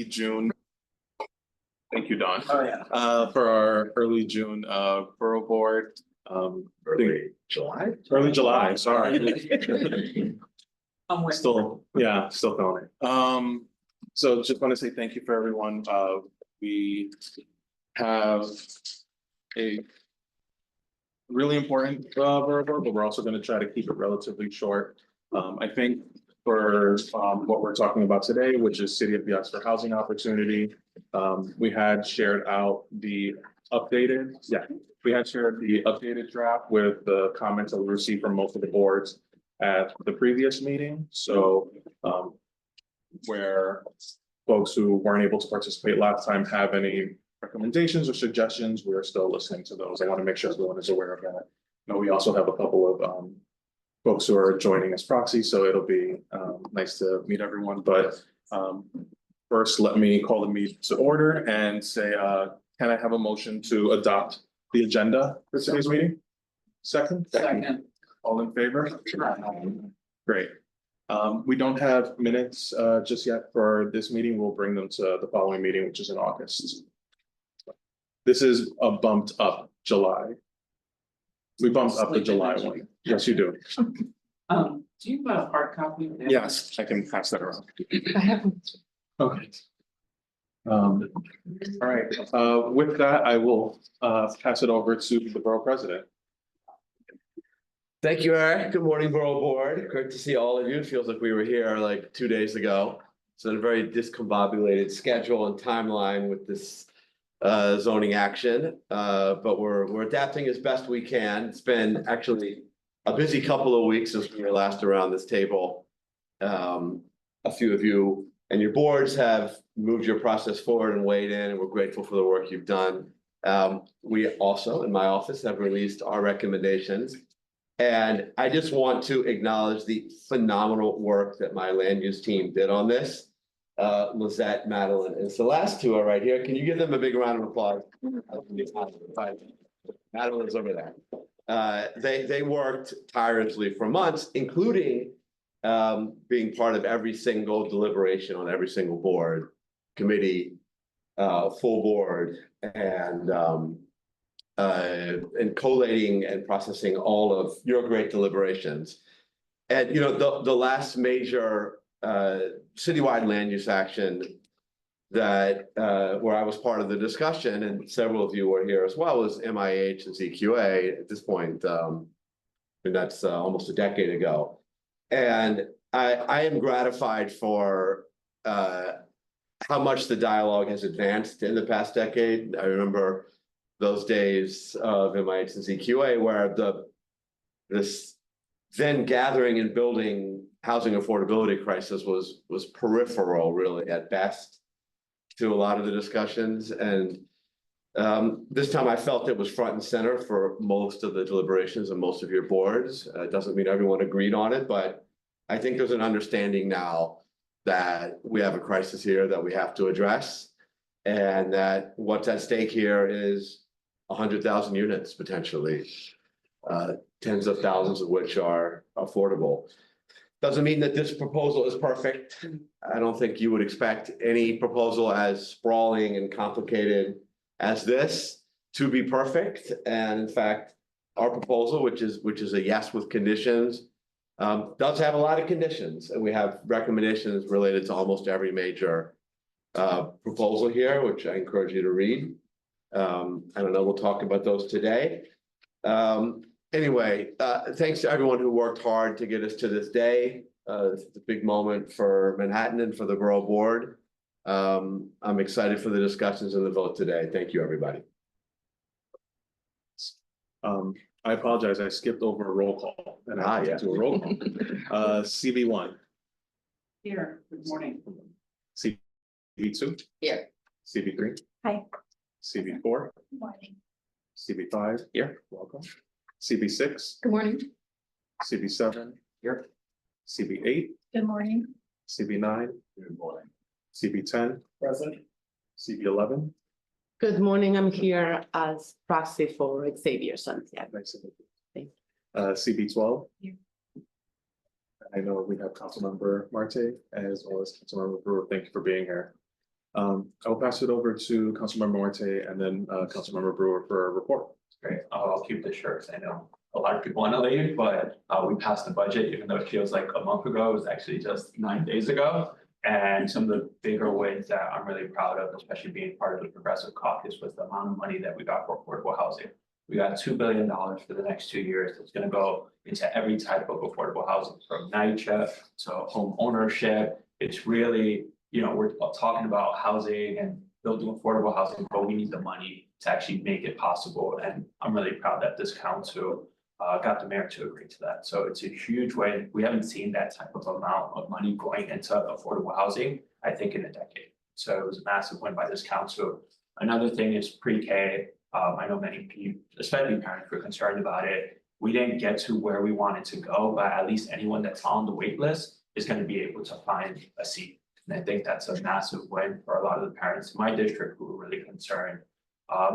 June. Thank you, Don. Oh, yeah. For our early June, Borough Board, Early July? early July, sorry. I'm with Still, yeah, still feeling it. So just want to say thank you for everyone. We have a really important, Borough Board, but we're also going to try to keep it relatively short. I think for, what we're talking about today, which is City of the Oxford Housing Opportunity, we had shared out the updated draft with the comments that we received from most of the boards at the previous meeting. So where folks who weren't able to participate last time have any recommendations or suggestions, we are still listening to those. I want to make sure everyone is aware of that. Now, we also have a couple of folks who are joining as proxy, so it'll be nice to meet everyone. But first, let me call the meeting to order and say, can I have a motion to adopt the agenda for today's meeting? Second? Second. All in favor? Great. We don't have minutes just yet for this meeting. We'll bring them to the following meeting, which is in August. This is a bumped up July. We bumped up the July one. Yes, you do. Do you have a hard copy? Yes, I can pass that around. I haven't. Okay. All right, with that, I will pass it over to the borough president. Thank you, Eric. Good morning, Borough Board. Great to see all of you. It feels like we were here like 2 days ago. It's a very discombobulated schedule and timeline with this zoning action, but we're adapting as best we can. It's been actually a busy couple of weeks since we were last around this table. A few of you and your boards have moved your process forward and weighed in, and we're grateful for the work you've done. We also, in my office, have released our recommendations. And I just want to acknowledge the phenomenal work that my land use team did on this. Lizette, Madeline, and Celeste, who are right here. Can you give them a big round of applause? Madeline's over there. They worked tirelessly for months, including being part of every single deliberation on every single board, committee, full board, and collating and processing all of your great deliberations. And, you know, the last major citywide land use action that where I was part of the discussion, and several of you were here as well, was MIH and ZQA at this point. And that's almost a decade ago. And I am gratified for how much the dialogue has advanced in the past decade. I remember those days of MIH and ZQA where this then gathering and building housing affordability crisis was peripheral, really, at best, to a lot of the discussions. And this time I felt it was front and center for most of the deliberations and most of your boards. It doesn't mean everyone agreed on it, but I think there's an understanding now that we have a crisis here that we have to address, and that what's at stake here is 100,000 units potentially, tens of thousands of which are affordable. Doesn't mean that this proposal is perfect. I don't think you would expect any proposal as sprawling and complicated as this to be perfect. And in fact, our proposal, which is a yes with conditions, does have a lot of conditions, and we have recommendations related to almost every major proposal here, which I encourage you to read. I don't know, we'll talk about those today. Anyway, thanks to everyone who worked hard to get us to this day. It's a big moment for Manhattan and for the Borough Board. I'm excited for the discussions and the vote today. Thank you, everybody. I apologize, I skipped over a roll call and I have to do a roll call. CB1. Here, good morning. CB2. Here. CB3. Hi. CB4. Good morning. CB5. Here. Welcome. CB6. Good morning. CB7. Here. CB8. Good morning. CB9. Good morning. CB10. Present. CB11. Good morning. I'm here as proxy for Xavier Santiago. Nice to meet you. Thank CB12. Here. I know we have Councilmember Marte as well as Councilmember Brewer. Thank you for being here. I will pass it over to Councilmember Morte and then Councilmember Brewer for a report. Great, I'll keep this short, 'cause I know a lot of people want to leave, but we passed the budget, even though it feels like a month ago, it was actually just 9 days ago. And some of the bigger wins that I'm really proud of, especially being part of the Progressive Caucus, was the amount of money that we got for affordable housing. We got $2 billion for the next 2 years. It's gonna go into every type of affordable housing, from NYCHA to home ownership. It's really, we're talking about housing and building affordable housing, but we need the money to actually make it possible. And I'm really proud that this council got the mayor to agree to that. So it's a huge win. We haven't seen that type of amount of money going into affordable housing, I think, in a decade. So it was a massive win by this council. Another thing is pre-K. I know many people, especially parents, were concerned about it. We didn't get to where we wanted to go, but at least anyone that's on the wait list is going to be able to find a seat. And I think that's a massive win for a lot of the parents in my district who were really concerned.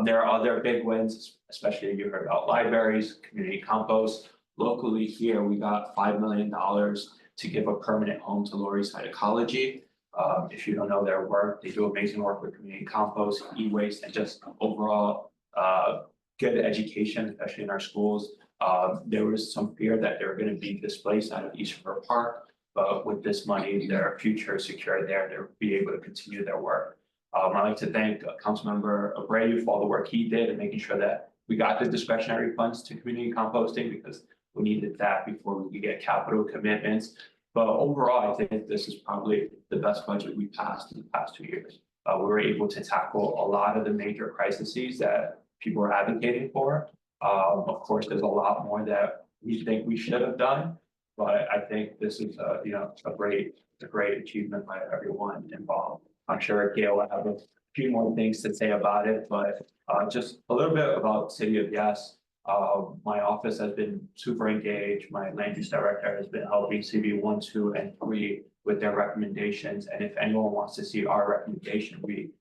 There are other big wins, especially you heard about libraries, community compost. Locally here, we got $5 million to give a permanent home to Lower East Side Ecology. If you don't know their work, they do amazing work with community compost, e-waste, and just overall good education, especially in our schools. There was some fear that they were going to be displaced out of East River Park, but with this money, their future is secure there. They'll be able to continue their work. I'd like to thank Councilmember Abreu for all the work he did in making sure that we got the discretionary funds to community composting, because we needed that before we could get capital commitments. But overall, I think this is probably the best budget we passed in the past 2 years. We were able to tackle a lot of the major crises that people are advocating for. Of course, there's a lot more that we think we should have done, but I think this is a great achievement by everyone involved. I'm sure Gail will have a few more things to say about it, but just a little bit about City of Yes. My office has been super engaged. My land use director has been helping CB 1, 2, and 3 with their recommendations. And if anyone wants to see our recommendation, we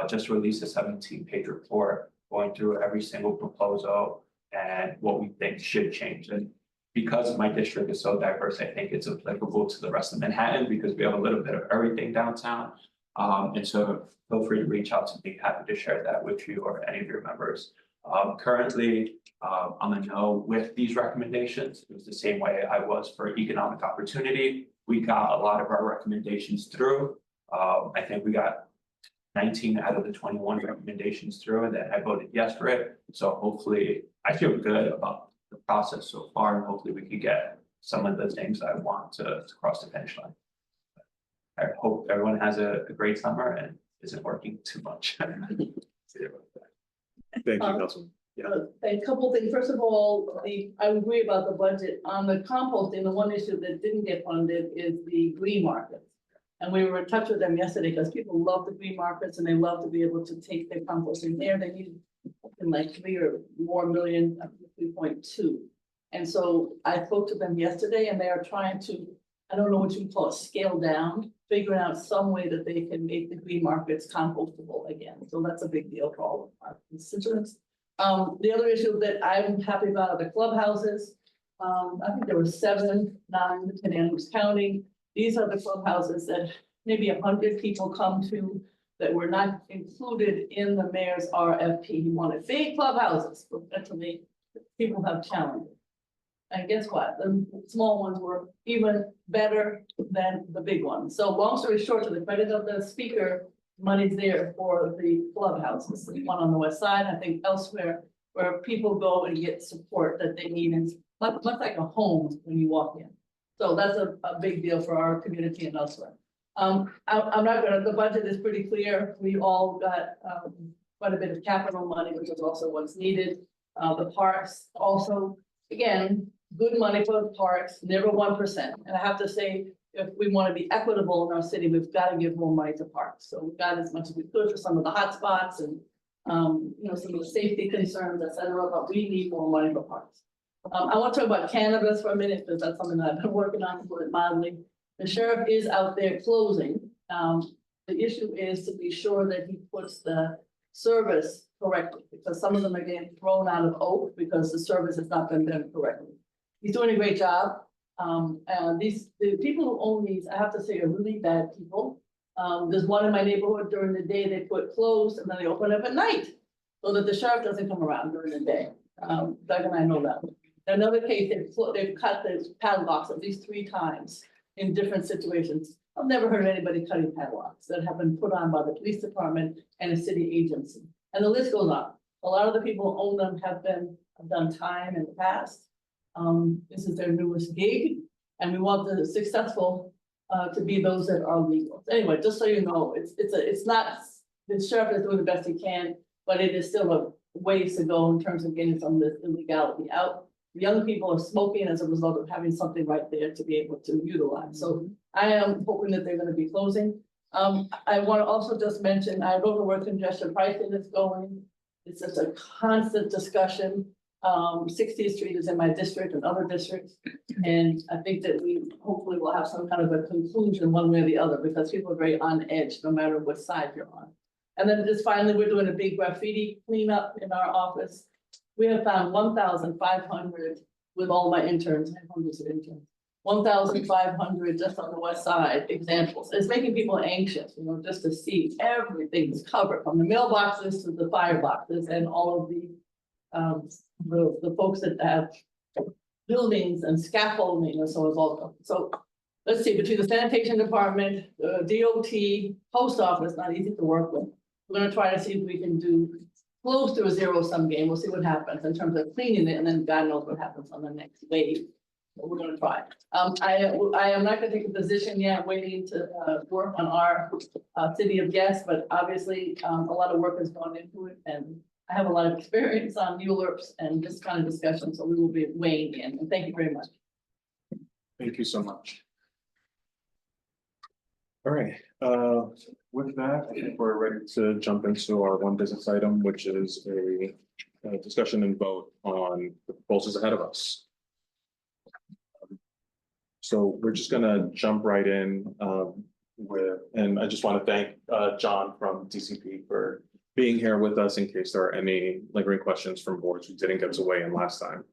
just released a 17-page report going through every single proposal and what we think should change. And because my district is so diverse, I think it's applicable to the rest of Manhattan, because we have a little bit of everything downtown. And so feel free to reach out to me. Happy to share that with you or any of your members. Currently, I'm in know with these recommendations. It was the same way I was for economic opportunity. We got a lot of our recommendations through. I think we got 19 out of the 21 recommendations through, and then I voted yes for it. So hopefully I feel good about the process so far, and hopefully we could get some of the things I want to cross the finish line. I hope everyone has a great summer and isn't working too much. Thank you, Councilman. Yeah. A couple things. First of all, I agree about the budget. On the composting, the one issue that didn't get funded is the green markets. And we were in touch with them yesterday because people love the green markets and they love to be able to take their compost in there. They need like 3 or more million, 3.2. And so I spoke to them yesterday and they are trying to, I don't know what you call it, scale down, figuring out some way that they can make the green markets compostable again. So that's a big deal for all of our constituents. The other issue that I'm happy about are the clubhouses. I think there were 7, 9, depending on who's counting. These are the clubhouses that maybe 100 people come to that were not included in the mayor's RFP. He wanted big clubhouses, but eventually people have challenges. And guess what? The small ones were even better than the big ones. So long story short, to the credit of the speaker, money's there for the clubhouses. The one on the west side, I think elsewhere, where people go and get support that they need. And it's much like a home when you walk in. So that's a big deal for our community and elsewhere. I'm not gonna, the budget is pretty clear. We all got quite a bit of capital money, which is also what's needed. The parks also, again, good money for the parks, never 1%. And I have to say, if we want to be equitable in our city, we've got to give more money to parks. So we've got as much as we could for some of the hot spots and some of the safety concerns, et cetera, but we need more money for parks. I want to talk about cannabis for a minute, because that's something that I've been working on, to put it mildly. The sheriff is out there closing. The issue is to be sure that he puts the service correctly, because some of them are getting thrown out of Oak because the service has not been done correctly. He's doing a great job. The people who own these, I have to say, are really bad people. There's one in my neighborhood during the day, they put closed and then they open up at night. So that the sheriff doesn't come around during the day. Doug and I know that. Another case, they've cut the padlocks at least 3 times in different situations. I've never heard of anybody cutting padlocks that have been put on by the police department and a city agency. And the list goes on. A lot of the people who own them have done time in the past. This is their newest gig, and we want the successful to be those that are legal. Anyway, just so you know, it's not, the sheriff is doing the best he can, but it is still a ways to go in terms of getting some of this illegality out. Young people are smoking as a result of having something right there to be able to utilize. So I am hoping that they're gonna be closing. I wanna also just mention, I don't know where congestion pricing is going. It's just a constant discussion. 60th Street is in my district and other districts. And I think that we hopefully will have some kind of a conclusion one way or the other, because people are very on edge, no matter what side you're on. And then just finally, we're doing a big graffiti cleanup in our office. We have found 1,500 with all my interns, I have hundreds of interns. 1,500 just on the west side examples. It's making people anxious, you know, just to see everything's covered from the mailboxes to the fireboxes and all of the folks that have buildings and scaffolding and so on. So let's see, between the sanitation department, DOT, post office, not easy to work with. We're gonna try to see if we can do close to a zero-sum game. We'll see what happens in terms of cleaning it, and then God knows what happens on the next wave. But we're gonna try. I am not gonna take a position yet, waiting to work on our city of guests, but obviously a lot of work has gone into it, and I have a lot of experience on ULURPs and this kind of discussion, so we will be weighing in. And thank you very much. Thank you so much. All right, with that, I think we're ready to jump into our one business item, which is a discussion and vote on the proposals ahead of us. So we're just gonna jump right in and I just want to thank John from DCP for being here with us in case there are any lingering questions from boards we didn't get to weigh in last time.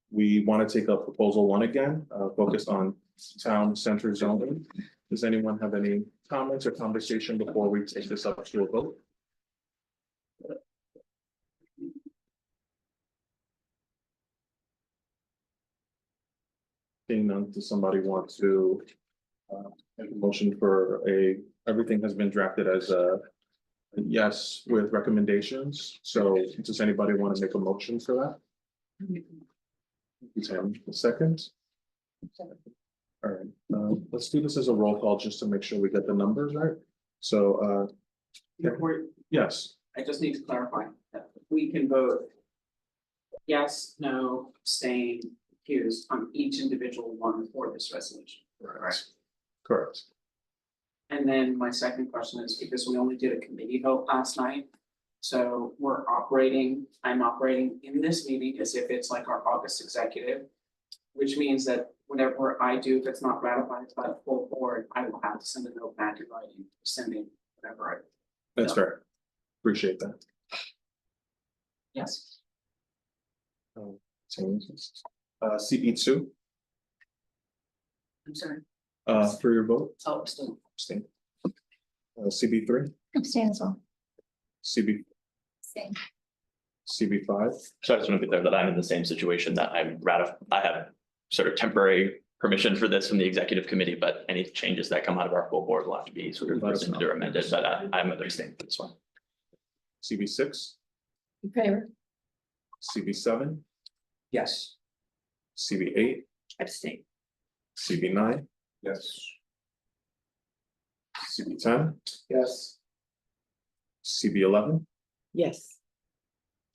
We want to take up proposal 1 again, focused on town center zoning. Does anyone have any comments or conversation before we take this up to a vote? Seeing none, does somebody want to make a motion for everything has been drafted as a yes with recommendations. So does anybody want to make a motion for that? Tim, a second. All right, let's do this as a roll call just to make sure we get the numbers right. So, yes, I just need to clarify that we can vote yes, no, abstain, accused on each individual one for this resolution. correct. Correct. And then my second question is, because we only did a committee vote last night. So I'm operating in this meeting as if it's like our August executive, which means that whatever I do, if it's not ratified by the full board, I will have to send a note back in writing, sending whatever That's fair. Appreciate that. yes. CB2, I'm sorry. for your vote, Oh, abstain. abstain. CB3, Abstain as well. CB, Same. CB5, So I just want to be clear that I'm in the same situation that I have sort of temporary permission for this from the executive committee, but any changes that come out of our full board will have to be sort of Let us rescinded know. or amended, but I'm abstaining for this one. CB6, In favor. CB7, Yes. CB8, Abstain. CB9, Yes. CB10, Yes. CB11, Yes.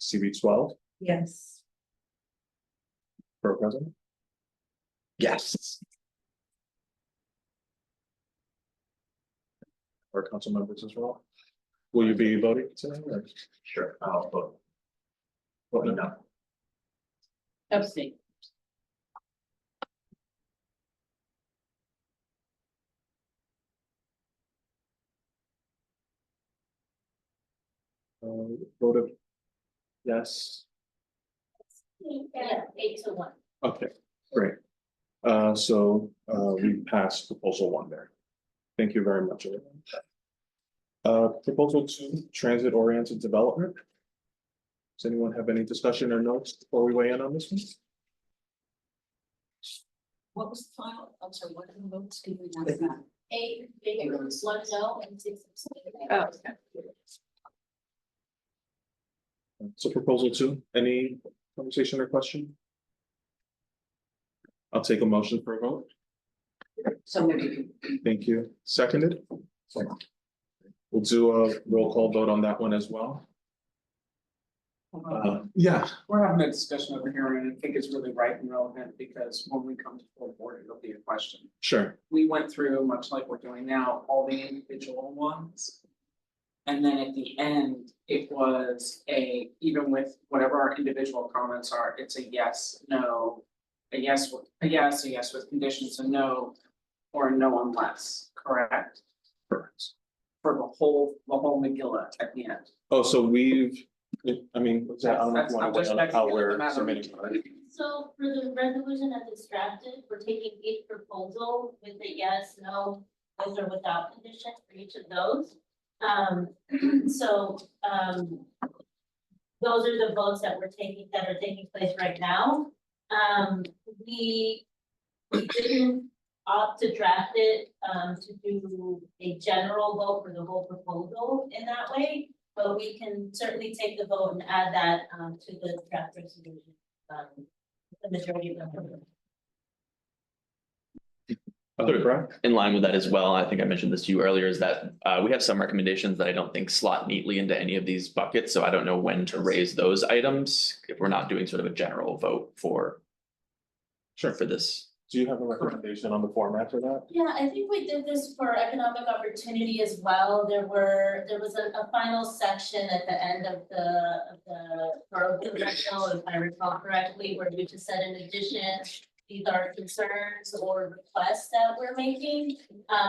CB12, Yes. for president. Yes. Or council members as well. Will you be voting today? Or? Sure, I'll vote. Vote No. Abstain. Vote of yes. Yeah, 8-1. Okay, great. So we passed proposal 1 there. Thank you very much. Everyone. Proposal 2, transit-oriented development. Does anyone have any discussion or notes before we weigh in on this one? What was the final? I'm sorry, what are the votes? Can we announce that? 8 favors, 1 no, and 6 abstaining. Oh, okay. So proposal 2, any conversation or question? I'll take a motion for a vote. So maybe. Thank you. Seconded? We'll do a roll call vote on that one as well. Yeah, We're having a discussion over here and I think it's really right and relevant because when we come to full board, it'll be a question. sure. We went through, much like we're doing now, all the individual ones. And then at the end, it was even with whatever our individual comments are, it's a yes, no. A yes, a yes with conditions, a no, or a no unless, correct? Correct. For the whole McGilla at the end. Oh, so we've, I mean, I don't know if you want to I'm just wait on how checking we're the matter. submitting. So for the resolution as it's drafted, we're taking each proposal with a yes, no, with or without condition for each of those. Those are the votes that are taking place right now. We didn't opt to draft it, to do a general vote for the whole proposal in that way. But we can certainly take the vote and add that, to the draft resolution, the majority of them. Brad? In line with that as well, I think I mentioned this to you earlier, is that we have some recommendations that I don't think slot neatly into any of these buckets, so I don't know when to raise those items if we're not doing sort of a general vote for. Sure. For this. Do you have a recommendation on the format for that? Yeah, I think we did this for economic opportunity as well. There was a final section at the end of the borough congressional, if I recall correctly, where we just said in addition, these are concerns or requests that we're making.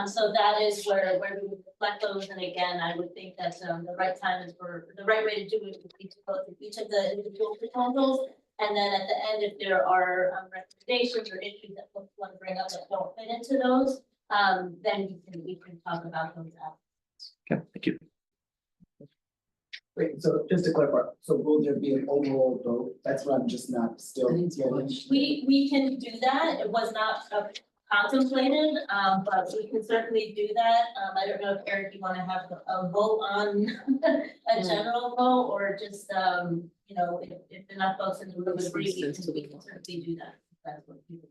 So that is where we would reflect those. And again, I would think that the right time is the right way to do it would be to go through each of the individual proposals. And then at the end, if there are recommendations or issues that folks want to bring up that don't fit into those, then we can talk about those after. Okay, thank you. Wait, so just to clarify, so will there be an overall vote? That's what I'm just not still getting. We can do that. It was not contemplated, but we can certainly do that. I don't know if Eric, you want to have a vote on a general vote or just, you know, if enough folks in the room agree, we can certainly do that. That's what people.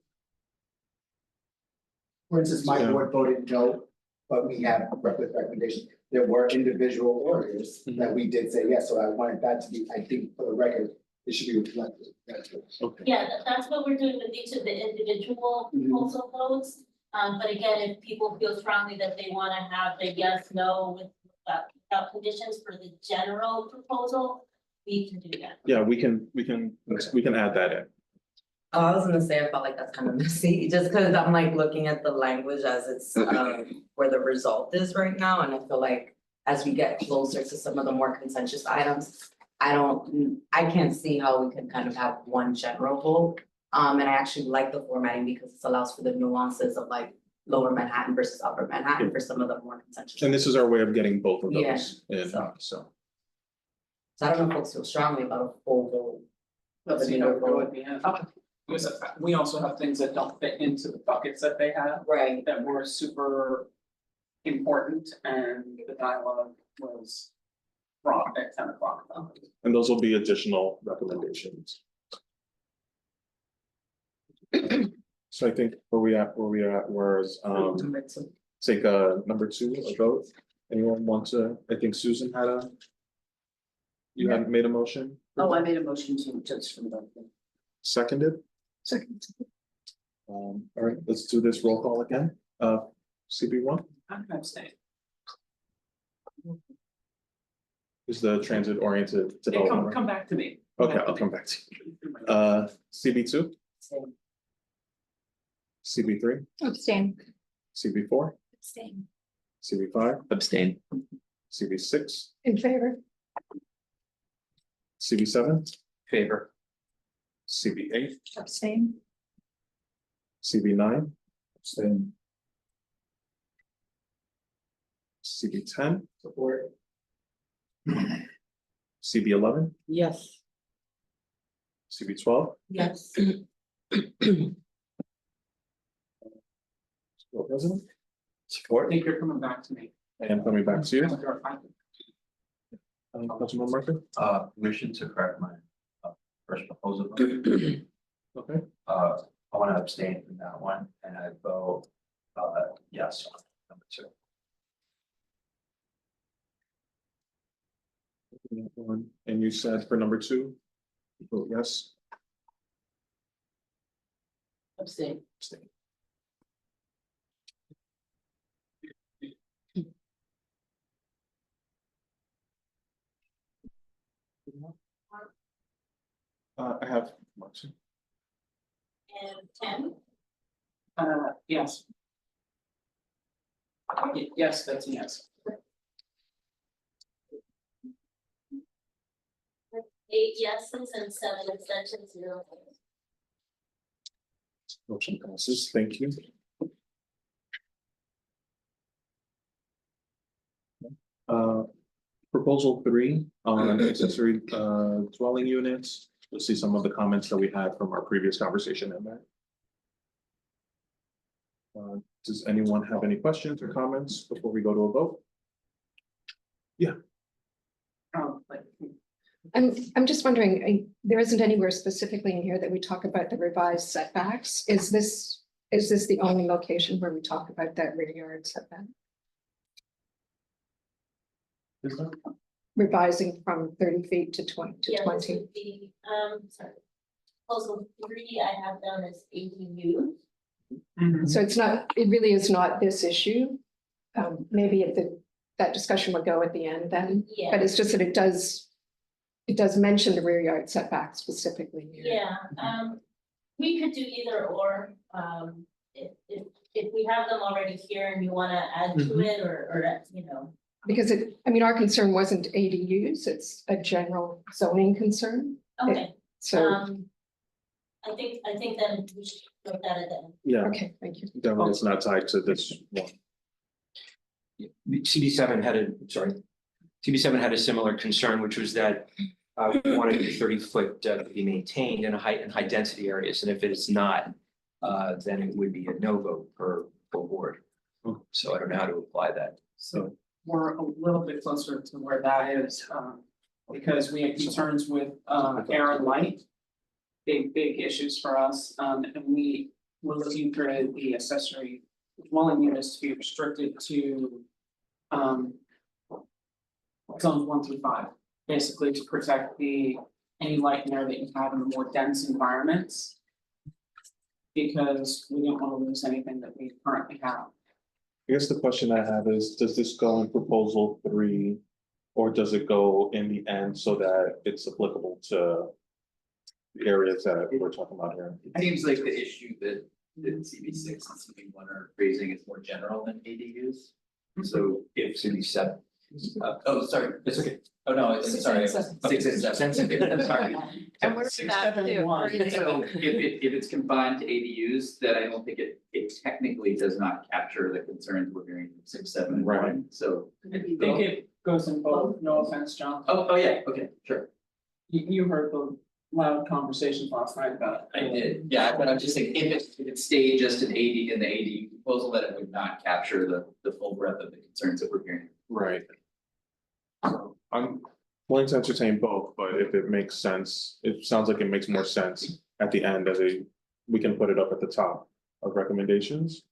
For instance, my board voted no, but we have recommendation. There were individual orders that we did say yes, so I wanted that to be, I think, for the record, it should be reflected. Okay. Yeah, that's what we're doing with each of the individual proposal votes. But again, if people feel strongly that they want to have the yes, no without conditions for the general proposal, we can do that. Yeah, we can add that in. Oh, I was gonna say, I felt like that's kind of messy, just because I'm like looking at the language as it's where the result is right now, and I feel like as we get closer to some of the more contentious items, I can't see how we can kind of have one general vote. And I actually like the formatting because it allows for the nuances of like lower Manhattan versus upper Manhattan for some of the more contentious. And this is our way of getting both of Yeah, those in, so. so. So I don't know if folks feel strongly about a full vote. Let's see, No, go at the end. Because we also have things that don't fit into the buckets that they have Right. that were super important and the dialogue was wrong at 10 o'clock. And those will be additional recommendations. So I think where we at was, take number 2, a vote. Anyone want to, I think Susan had you hadn't made a motion? Oh, I made a motion to just from the. Seconded? Second. All right, let's do this roll call again. CB1 I'm gonna abstain. is the transit oriented Yeah, development. come back to me. Okay, I'll come back to you. CB2, CB3, Abstain. CB4, Abstain. CB5, Abstain. CB6, In favor. CB7, Favor. CB8, Abstain. CB9, abstain. CB 10, Support. CB 11, Yes. CB 12. Yes. School President, I Support. think you're coming back to me. and coming back to you, I Councilman Murphy. Permission to correct my first proposal. Okay, I want to abstain from that one and I vote yes on number 2. and you said for number 2, you vote yes. Abstain. Abstain. I have Marcy. And 10, Yes. Yes, that's a yes. 8 yeses and 7 abstentions, 0 nays. Motion passes, thank you. Proposal 3 on accessory dwelling units. You'll see some of the comments that we had from our previous conversation in there. Does anyone have any questions or comments before we go to a vote? Like, I'm just wondering, there isn't anywhere specifically in here that we talk about the revised setbacks. Is this the only location where we talk about that rear yard setback? Revising from 30 feet to 20 to Yeah, this 20. would be, sorry. Proposal 3, I have down as ADU. So it's not, it really is not this issue. Maybe that discussion would go at the end then, but Yeah, it's just that it does mention the rear yard setback specifically here. yeah, we could do either or, if we have them already here and you wanna add to it or, you know. Because our concern wasn't ADUs, it's a general zoning concern. Okay, So, I think then we should look at it then. Yeah, okay, thank you. definitely it's not tied to this one. CB7 had a similar concern, which was that we wanted the 30-foot to be maintained in high density areas, and if it's not, then it would be a no vote per board. So I don't know how to apply that. So we're a little bit closer to where that is, because we had concerns with air and light. Big issues for us, and we were looking for the accessory dwelling units to be restricted to zones 1 through 5, basically to protect any light and air that you have in the more dense environments. Because we don't want to lose anything that we currently have. I guess the question I have is, does this go in proposal 3? Or does it go in the end so that it's applicable to the areas that we're talking about here? It seems like the issue that CB6 and CB1 are raising is more general than ADUs. So if CB7, oh, sorry, it's okay. Oh, no, it's sorry. 6 and 7. I'm sorry. And we're Six, back seven, to- one. So if it's combined to ADUs, then I don't think it technically does not capture the concerns we're hearing from 6, 7, and Right. 1. So. I think it goes in both, no offense, John. Oh, yeah, okay, sure. You heard the loud conversations last night about it. I did, yeah, but I'm just saying, if it stayed just an AD in the AD proposal, that it would not capture the full breadth of the concerns that we're hearing. Right. So I'm willing to entertain both, but if it makes sense, it sounds like it makes more sense at the end we can put it up at the top of recommendations.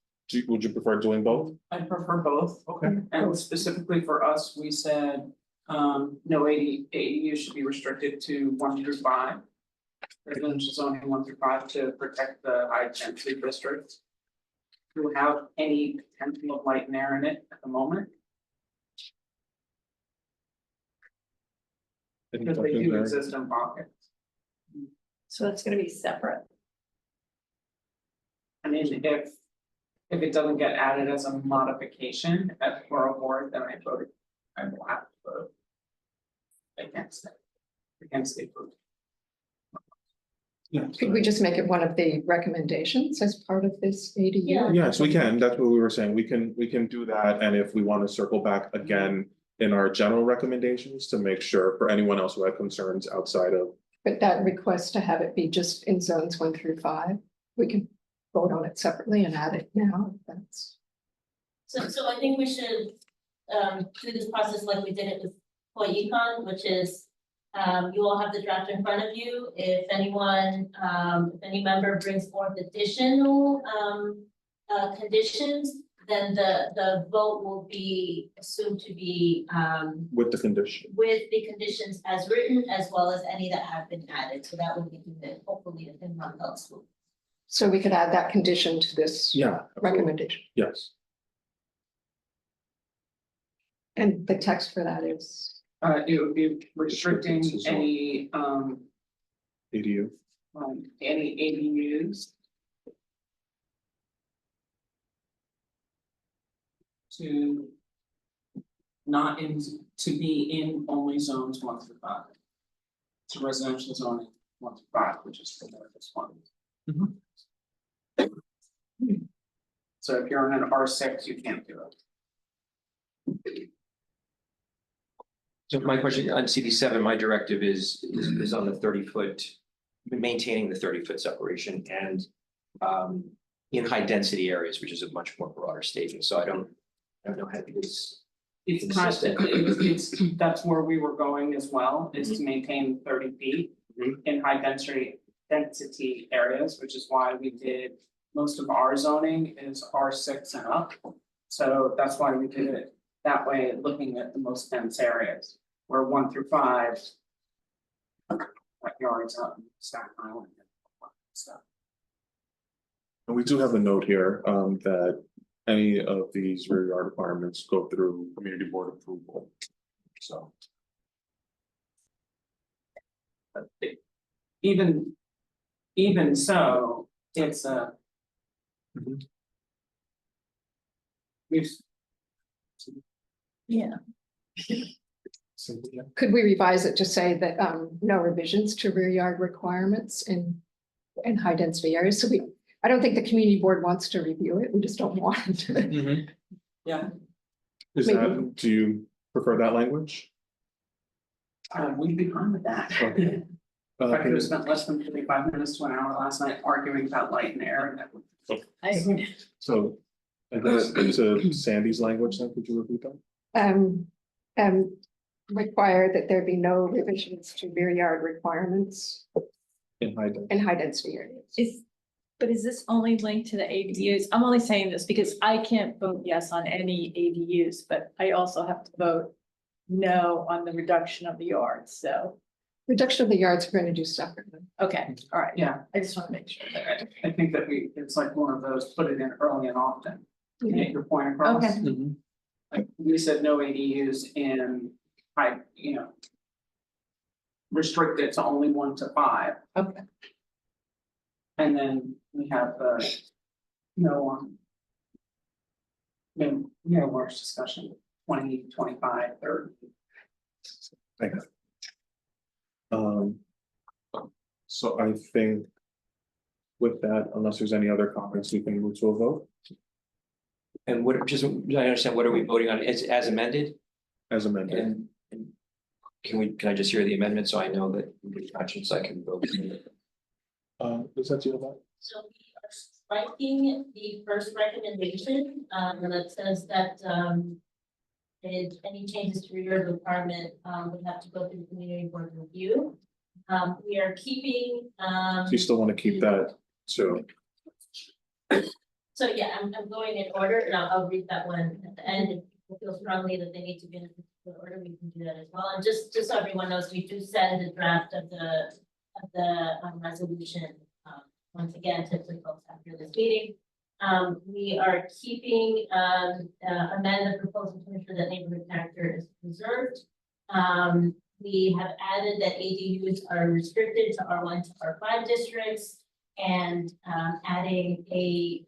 Would you prefer doing both? I prefer both. Okay. And specifically for us, we said, no ADU should be restricted to 1 through 5. Residential zoning 1 through 5 to protect the high density districts. Do we have any potential of light and air in it at the moment? Any Because they questions do there? exist in pockets. So it's gonna be separate. I mean, if it doesn't get added as a modification at Borough Board, then I will have to vote against it. Against the approval. Yeah. Could we just make it one of the recommendations as part of this ADU? Yeah. Yes, we can. That's what we were saying. We can do that. And if we want to circle back again in our general recommendations to make sure for anyone else who had concerns outside of. But that request to have it be just in zones 1 through 5, we can vote on it separately and add it now. If that's. So I think we should do this process like we did it with Toy Econ, which is you all have the draft in front of you. If anyone, if any member brings forth additional conditions, then the vote will be assumed to be With the condition. with the conditions as written, as well as any that have been added. So that would be good, hopefully in one fell swoop. So we could add that condition to this Yeah. absolutely. recommendation. Yes. And the text for that is, It would be restricting Restricting to zone. any ADU. any ADUs. To not in, to be in only zones 1 through 5. To residential zoning 1 through 5, which is the this one. So if you're in an R6, you can't do it. So my question on CD7, my directive is on the 30-foot, maintaining the 30-foot separation and in high density areas, which is a much more broader statement. So I don't know how it is. It's constant, it's, that's where we were going as well, is to maintain 30 feet in high density areas, which is why we did most of our zoning is R6 and up. So that's why we did it that way, looking at the most dense areas, where 1 through 5. Like yards up, Staten Island. Stuff. And we do have a note here that any of these rear yard requirements go through community board approval. So. Even so, it's a. We've. Yeah. could we revise it to say that no revisions to rear yard requirements in high density areas? So I don't think the community board wants to review it. We just don't want to. Yeah, Is Maybe. that, do you prefer that language? we'd be fine with that. Okay. I could have spent less than 45 minutes to an hour last night arguing about light and air and that would. So, I guess to Sandy's language, then could you repeat that? Require that there be no revisions to rear yard requirements In high density. in high density areas. But is this only linked to the ADUs? I'm only saying this because I can't vote yes on any ADUs, but I also have to vote no on the reduction of the yards, so, Reduction of the yards, we're going to do separately. okay, all right. Yeah, I just want to make sure that. I think that it's like one of those, put it in early and often, to get your point across. Okay. Like, we said no ADUs in high, restricted to only 1 to 5. Okay. And then we have the no one. No large discussion, 20, 25, 30. Thank you. So I think with that, unless there's any other comments, we can move to a vote And what, just, I understand, what are we voting on? It's as amended? as amended. And can I just hear the amendment so I know that with conscience I can vote? Does that deal with that? So we are striking the first recommendation, that says that, if any changes to rear yard requirement, would have to go through the community board review. We are keeping, So you still want to keep that, so, so yeah, I'm going in order, and I'll read that one at the end. If people feel strongly that they need to be in a particular order, we can do that as well. And just so everyone knows, we do send the draft of the resolution, once again, to folks after this meeting. We are keeping, amend the proposal to ensure that neighborhood character is preserved. We have added that ADUs are restricted to R1 to R5 districts, and adding a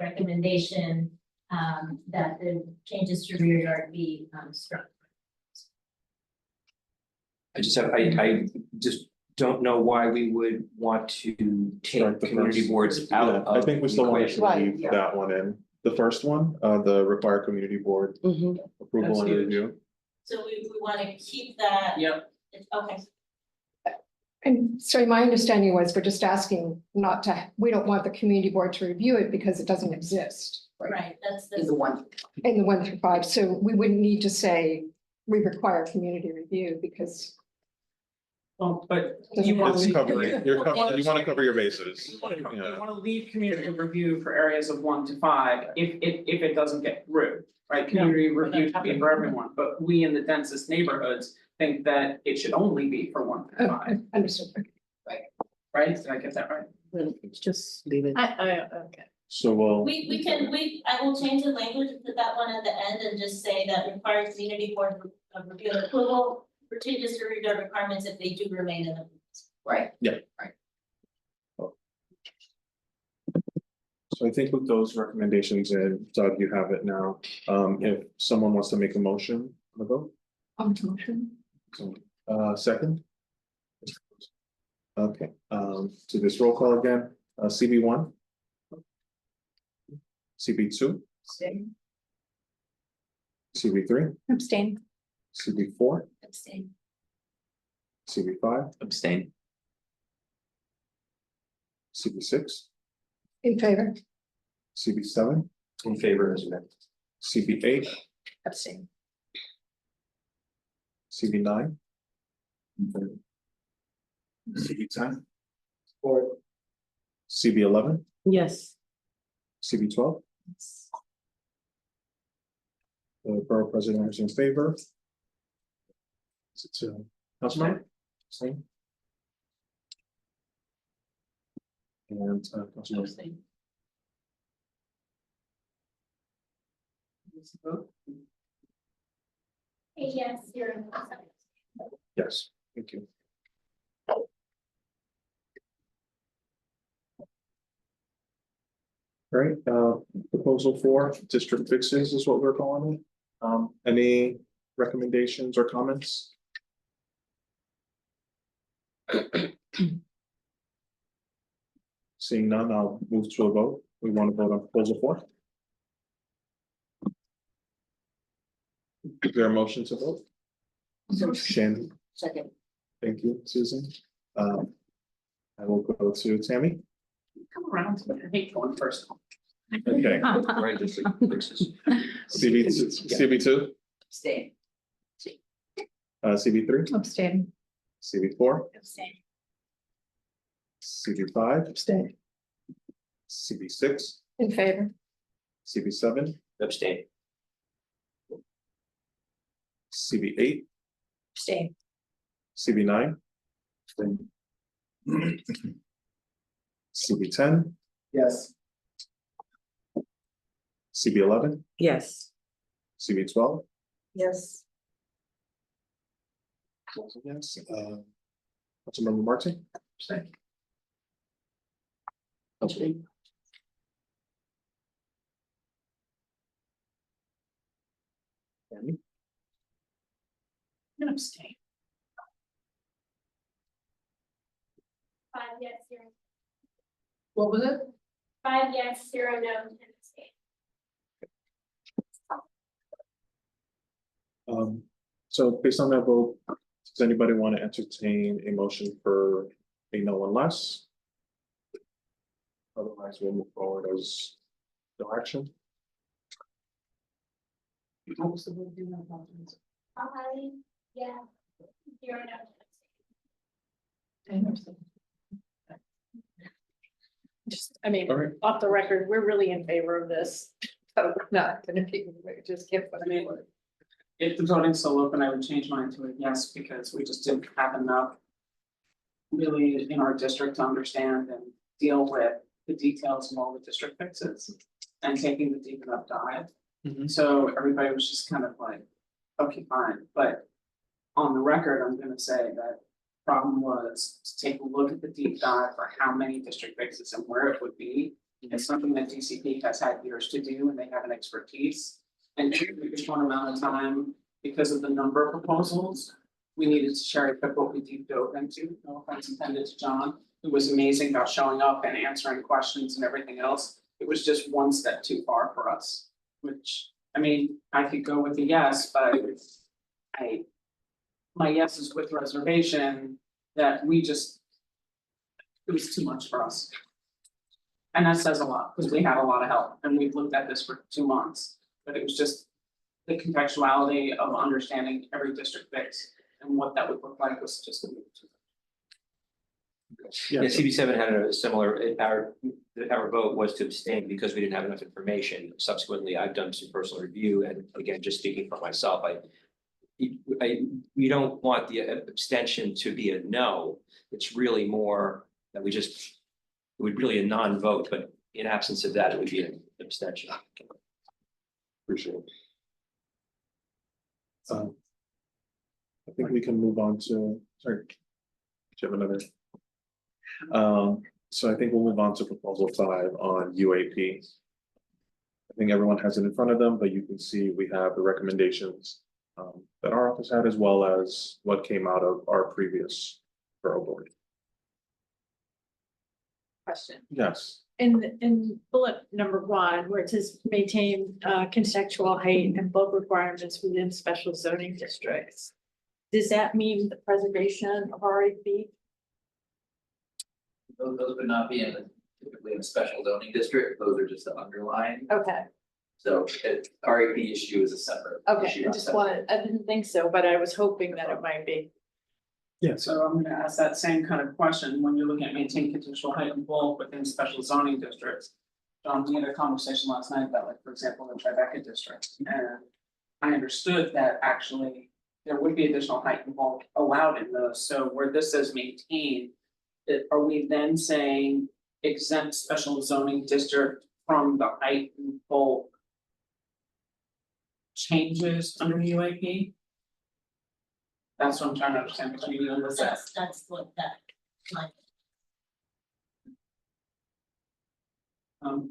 recommendation that the changes to rear yard be struck. I just have, I just don't know why we would want to take Strike the community first. boards out Yeah, of. I think we still want the to equation. leave that one in. The first one, the required community board Mhm. approval That's and huge. review. So we wanna keep that. Yep. Okay, And so my understanding was we're just asking not to, we don't want the community board to review it because it doesn't exist. right, that's Is the, the one. In the 1 through 5, so we wouldn't need to say we require community review because. Well, but Doesn't you want It's to. covering, you wanna cover your bases. You Yeah. wanna leave community review for areas of 1 to 5 if it doesn't get through, right? Community review should be for everyone, but we in the densest neighborhoods think that it should only be for 1 to 5, Understood. right? Did I get that right? Well, just leave it. Okay. So we'll, we can, I will change the language and put that one at the end and just say that required community board of review and approval for changes to review requirements if they do remain in the. Right. so I think with those recommendations in, Doug, you have it now. If someone wants to make a motion, on the vote, Motion. so, second. Okay, to this roll call again, CB1. CB2, Abstain. CB3, Abstain. CB4, Abstain. CB5, Abstain. CB6, In favor. CB7, In favor as amended. CB8, Abstain. CB9. CB10, Or CB11, Yes. CB12. The borough president is in favor. It's Councilmember? Same. And Councilmember. Yes, you're. Yes, thank you. All right, proposal 4, district fixes is what we're calling it. Any recommendations or comments? Seeing none, I'll move to a vote. We want to vote on proposal 4. Is there a motion to vote? Shannon, Second. thank you, Susan. I will go to Tammy. Come around to it, I hate going first. Okay, Right, district fixes. CB2, Abstain. CB3, Abstain. CB4, Abstain. CB5, Abstain. CB6, In favor. CB7, Abstain. CB8, Abstain. CB9. CB10, yes, CB11, Yes. CB12. Yes. Yes, Councilmember Martin. Abstain. Councilmember. Tammy? I'm gonna abstain. 5 yes, 0. What was it? 5 yes, 0 no, 10 abstain. So based on that vote, does anybody want to entertain a motion for a no unless? Otherwise, we'll move forward as no action. Yeah, 0 no. 10 abstain. Just, I mean, All right. off the record, we're really in favor of this. So we're not gonna be, just give what I mean, if the voting's still open, I would change mine to a yes, because we just didn't have enough really in our district to understand and deal with the details of all the district fixes and taking the deep enough dive. Mhm. So everybody was just kind of like, okay, fine, but on the record, I'm gonna say that problem was to take a look at the deep dive for how many district fixes and where it would be. It's something that DCP has had years to do and they have an expertise. And in a short amount of time, because of the number of proposals, we needed to cherry pick what we deep dove into, no offense intended to John. It was amazing about showing up and answering questions and everything else. It was just one step too far for us, which, I mean, I could go with a yes, but my yes is with reservation that we just, it was too much for us. And that says a lot, because we had a lot of help and we've looked at this for 2 months, but it was just the contextuality of understanding every district fix and what that would look like was just a little too much. Yeah, CB7 had a similar, our vote was to abstain because we didn't have enough information. Subsequently, I've done some personal review, and again, just speaking for myself, we don't want the abstention to be a no. It's really more that it would really a non-vote, but in absence of that, it would be an abstention. Appreciate it. I think we can move on to, sorry. Do you have another? So I think we'll move on to proposal 5 on UAP. I think everyone has it in front of them, but you can see we have the recommendations that our office had, as well as what came out of our previous borough board. Question. Yes. In bullet number 1, where it says maintain contextual height and bulk requirements within special zoning districts. Does that mean the preservation of RAB? Those would not be typically in a special zoning district, those are just the underlying. Okay, So RAP issue is a separate okay, issue. I just wanted, I didn't think so, but I was hoping that it might be. So I'm gonna ask that same kind of question, when you're looking at maintain contextual height and bulk within special zoning districts. John, we had a conversation last night about, like, for example, the Tribeca district, and I understood that actually there would be additional height and bulk allowed in those, so where this says maintain. Are we then saying exempt special zoning district from the height and bulk changes under UAP? That's what I'm trying to understand, because you know, That's what that, like,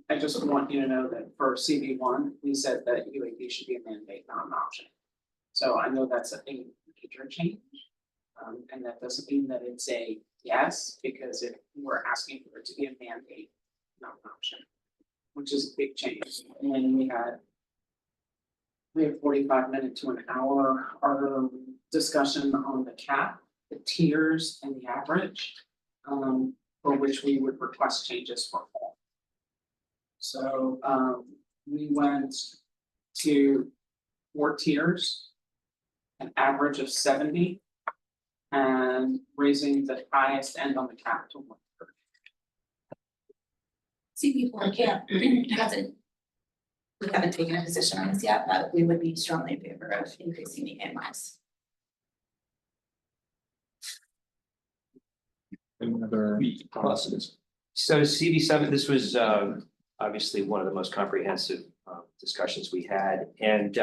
I just want you to know that for CB1, we said that UAP should be a mandate, not an option. So I know that's a major change. And that doesn't mean that it's a yes, because if we're asking for it to be a mandate, not an option, which is a big change. And then we had 45 minutes to an hour discussion on the cap, the tiers and the average, for which we would request changes for all. So we went to 4 tiers, an average of 70. And raising the highest end on the cap to 130. CB4 we haven't taken a position on this yet, but we would be strongly in favor of increasing the AMIs. Any other questions? So CB7, this was obviously one of the most comprehensive discussions we had, and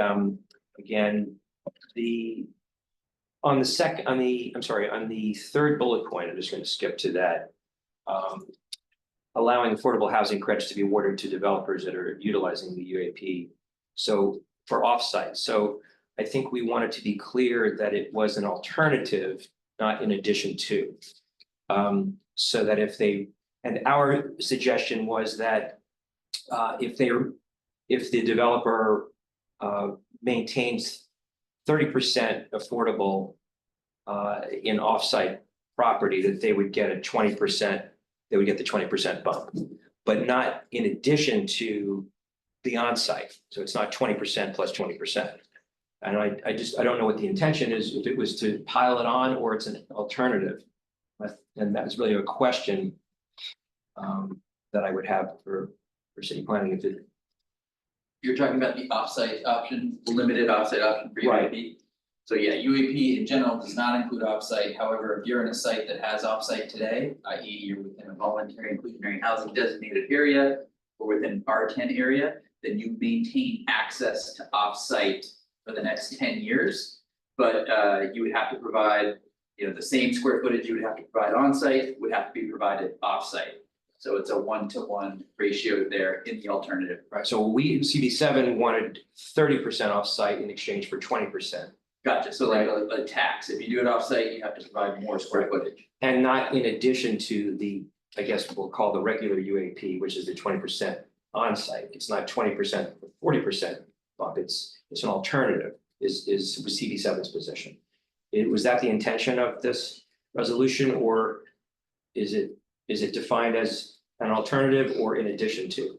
again, on the third bullet point, I'm just going to skip to that. Allowing affordable housing credits to be awarded to developers that are utilizing the UAP. So for offsite. So I think we wanted to be clear that it was an alternative, not in addition to. So that and our suggestion was that if the developer maintains 30% affordable in offsite property, that they would get a 20%, they would get the 20% bump, but not in addition to the onsite. So it's not 20% plus 20%. And I don't know what the intention is, if it was to pile it on or it's an alternative. And that is really a question that I would have for city planning. If it, you're talking about the offsite option, the limited offsite option for UAP. Right. So yeah, UAP in general does not include offsite. However, if you're in a site that has offsite today, i.e. you're within a voluntary inclusionary housing designated area or within R10 area, then you maintain access to offsite for the next 10 years. But you would have to provide, the same square footage you would have to provide on site would have to be provided offsite. So it's a 1-to-1 ratio there in the alternative. right, so we CB7 wanted 30% offsite in exchange for 20%. Gotcha, so like a tax, if you do it offsite, you have to provide more square footage. And not in addition to the, I guess we'll call the regular UAP, which is the 20% on-site. It's not 20% or 40% bump, it's an alternative, is CB7's position. Was that the intention of this resolution, or is it defined as an alternative or in addition to?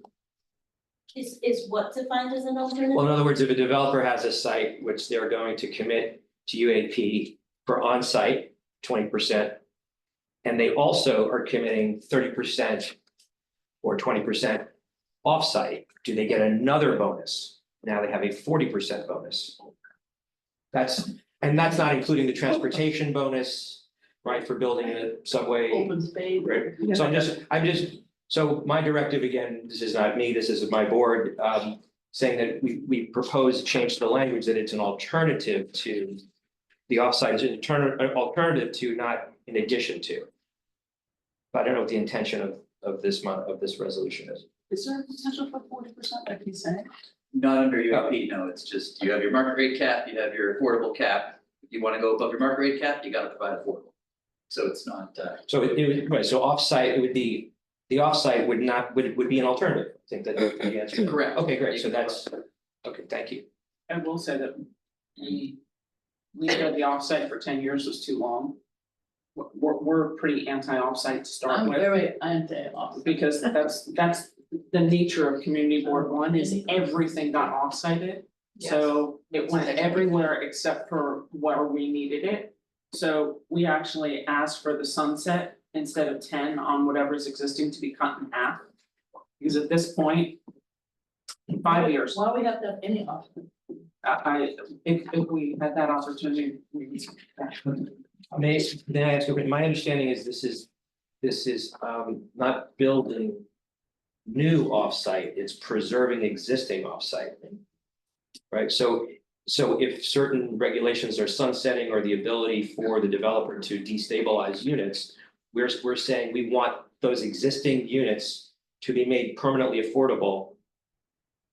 Is what defined as an alternative? Well, in other words, if a developer has a site which they're going to commit to UAP for on-site 20%, and they also are committing 30% or 20% off-site, do they get another bonus? Now they have a 40% bonus. That's not including the transportation bonus, right, for building a subway. Open space. Right, so I'm just, so my directive, again, this is not me, this is my board, saying that we propose change to the language that it's an alternative to the offsite, it's an alternative to, not in addition to. But I don't know what the intention of this resolution is. Is there a potential for 40%, like you said? Not under UAP, no, it's just, you have your market rate cap, you have your affordable cap. If you wanna go above your market rate cap, you gotta provide affordable. So it's not, So right, so offsite, it would be, the offsite would be an alternative, I think that the answer. correct. Okay, great, so that's, okay, thank you. I will say that we said the offsite for 10 years was too long. We're pretty anti-offsite to start I'm with. very anti-offsite. Because that's the nature of community board one, is everything got offsited. So it went everywhere except for where we needed it. So we actually asked for the sunset instead of 10 on whatever's existing to be cut in half. Because at this point, in 5 years, Why we have to have any option? if we had that opportunity, we would. May I ask you, my understanding is this is not building new offsite, it's preserving existing offsite. Right, so if certain regulations are sunsetting, or the ability for the developer to destabilize units, we're saying we want those existing units to be made permanently affordable.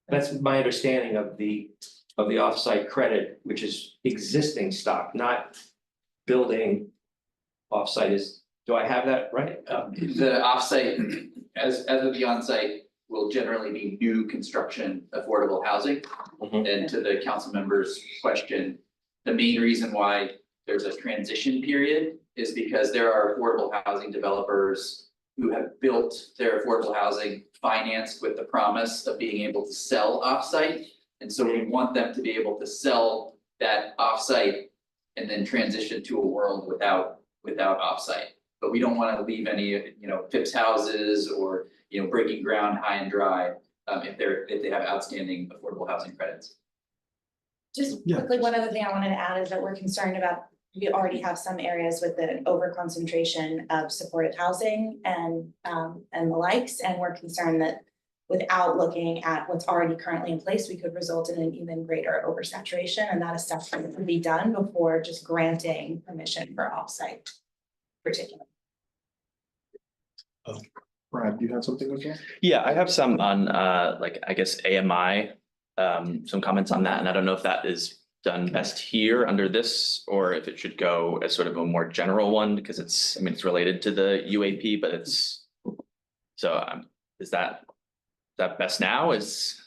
That's my understanding of the offsite credit, which is existing stock, not building offsite. Do I have that right? The offsite, as of the onsite, will generally be new construction affordable housing. And to the council member's question, the main reason why there's a transition period is because there are affordable housing developers who have built their affordable housing financed with the promise of being able to sell offsite. And so we want them to be able to sell that offsite and then transition to a world without offsite. But we don't want to leave any, Phipps houses or, breaking ground high and dry, if they have outstanding affordable housing credits. Just quickly, one other thing I wanted to add is that we're concerned about, we already have some areas with an over concentration of supportive housing and the likes, and we're concerned that without looking at what's already currently in place, we could result in an even greater oversaturation, and that assessment can be done before just granting permission for offsite particularly. Brad, do you have something with that? Yeah, I have some on I guess AMI, some comments on that, and I don't know if that is done best here under this, or if it should go as sort of a more general one, because it's related to the UAP, but it's, so is that best now?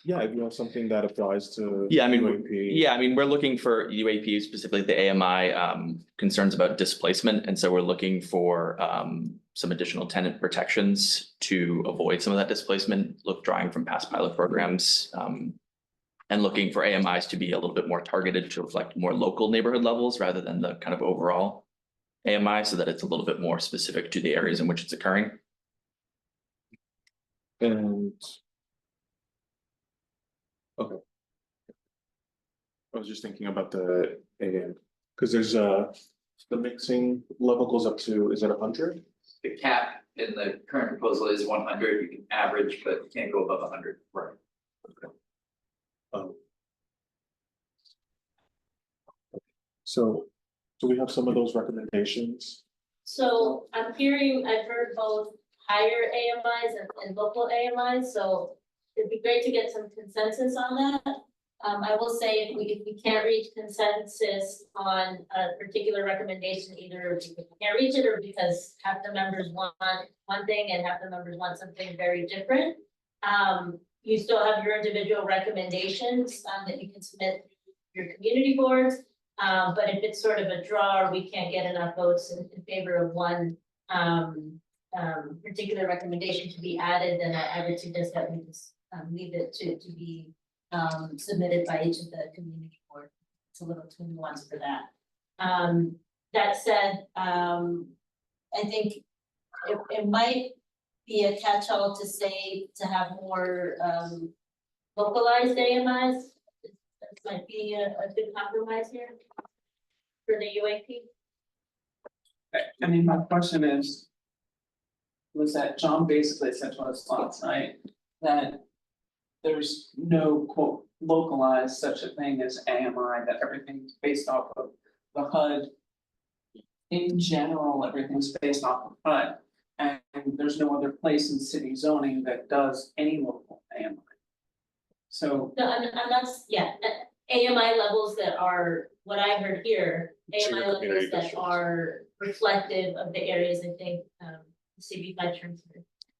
Yeah, if you have something that applies to. Yeah, UAP. we're looking for UAP, specifically the AMI, concerns about displacement, and so we're looking for some additional tenant protections to avoid some of that displacement, drawing from past pilot programs, and looking for AMIs to be a little bit more targeted to reflect more local neighborhood levels rather than the kind of overall AMI, so that it's a little bit more specific to the areas in which it's occurring. And. Okay. I was just thinking about the AM, because there's the mixing level goes up to, is it 100? The cap in the current proposal is 100, you can average, but you can't go above 100. Right. Okay. So do we have some of those recommendations? So I've heard both higher AMIs and local AMIs, so it'd be great to get some consensus on that. I will say if we can't reach consensus on a particular recommendation, either because we can't reach it or because half the members want one thing and half the members want something very different. You still have your individual recommendations, that you can submit through your community boards. But if it's sort of a draw or we can't get enough votes in favor of one, particular recommendation to be added, then I would suggest that we just, leave it to be submitted by each of the community board. It's a little too nuanced for that. That said, I think it might be a catch-all to say to have more localized AMIs. That might be a good compromise here for the UAP. I mean, my question is, was that John basically said to us last night that there's no quote localized such a thing as AMI, that everything's based off of the HUD. In general, everything's based off of HUD, and there's no other place in city zoning that does any local AMI. So. No, I'm not, yeah, AMI levels that are, what I heard here, Senior AMI community levels that districts. are reflective of the areas, I think, CB5 terms.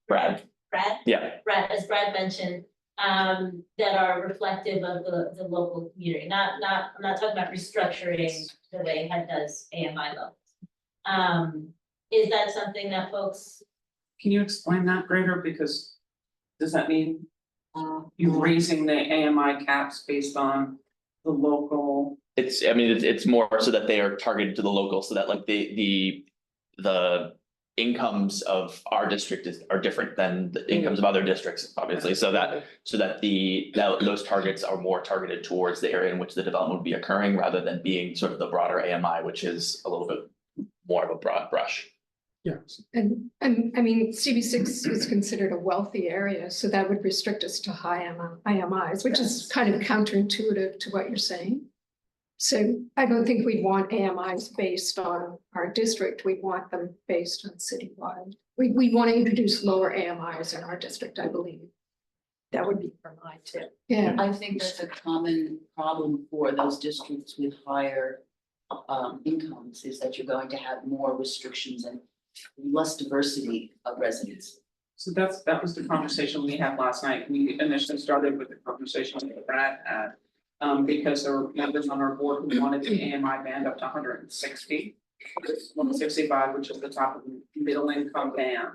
Brad, Brad? yeah, Brad, as Brad mentioned, that are reflective of the local community, I'm not talking about restructuring the way HUD does AMI levels. Is that something that folks, Can you explain that greater, because does that mean you're raising the AMI caps based on the local? I mean, it's more so that they are targeted to the local, so that like the incomes of our district are different than the incomes of other districts, obviously, so that those targets are more targeted towards the area in which the development would be occurring, rather than being sort of the broader AMI, which is a little bit more of a broad brush. Yes. And I mean, CB6 is considered a wealthy area, so that would restrict us to high IMIs, which is kind of counterintuitive to what you're saying. So I don't think we'd want AMIs based on our district. We want them based on citywide. We want to introduce lower AMIs in our district, I believe. That would be for my tip. Yeah. I think that's a common problem for those districts with higher incomes, is that you're going to have more restrictions and less diversity of residents. So that was the conversation we had last night. We initially started with the conversation that Brad had. Because there were members on our board who wanted the AMI band up to 160. 165, which is the top of the middle income band.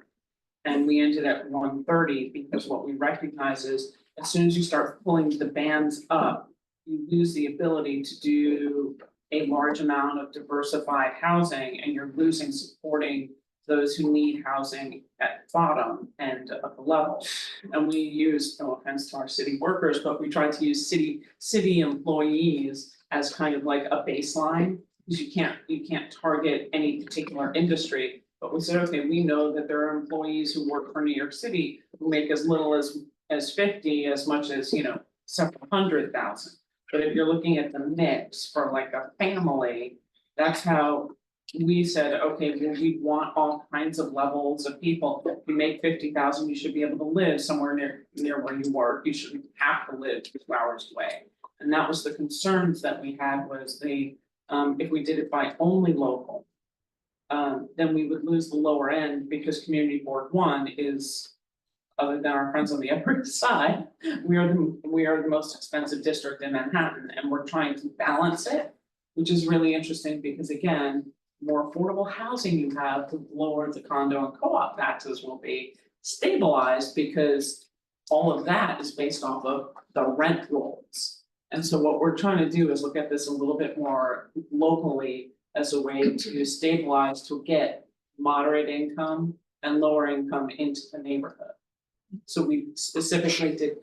And we ended at 130, because what we recognize is as soon as you start pulling the bands up, you lose the ability to do a large amount of diversified housing, and you're losing supporting those who need housing at the bottom end of the level. And we use, no offense to our city workers, but we try to use city employees as kind of like a baseline, because you can't target any particular industry. But we said, okay, we know that there are employees who work for New York City who make as little as 50, as much as, several 100,000. But if you're looking at the mix for like a family, that's how we said, okay, well, we want all kinds of levels of people. If you make 50,000, you should be able to live somewhere near where you work. You shouldn't have to live 2 hours away. And that was the concerns that we had, was if we did it by only local, then we would lose the lower end, because Community Board 1 is, other than our friends on the Upper East Side, we are the most expensive district in Manhattan, and we're trying to balance it, which is really interesting, because again, more affordable housing you have, the lower the condo and co-op taxes will be stabilized, because all of that is based off of the rent rolls. And so what we're trying to do is look at this a little bit more locally as a way to stabilize, to get moderate income and lower income into the neighborhood. So we specifically did,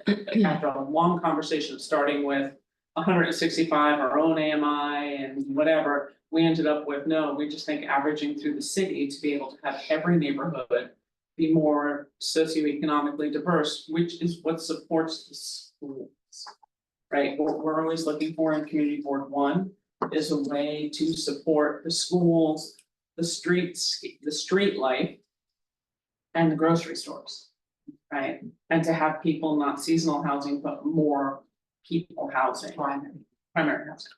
after a long conversation, starting with 165, our own AMI and whatever, we ended up with, no, we just think averaging through the city to be able to have every neighborhood be more socioeconomically diverse, which is what supports the schools. Right, what we're always looking for in Community Board 1 is a way to support the schools, the streets, the street life, and the grocery stores, right? And to have people, not seasonal housing, but more people housing. Primary housing.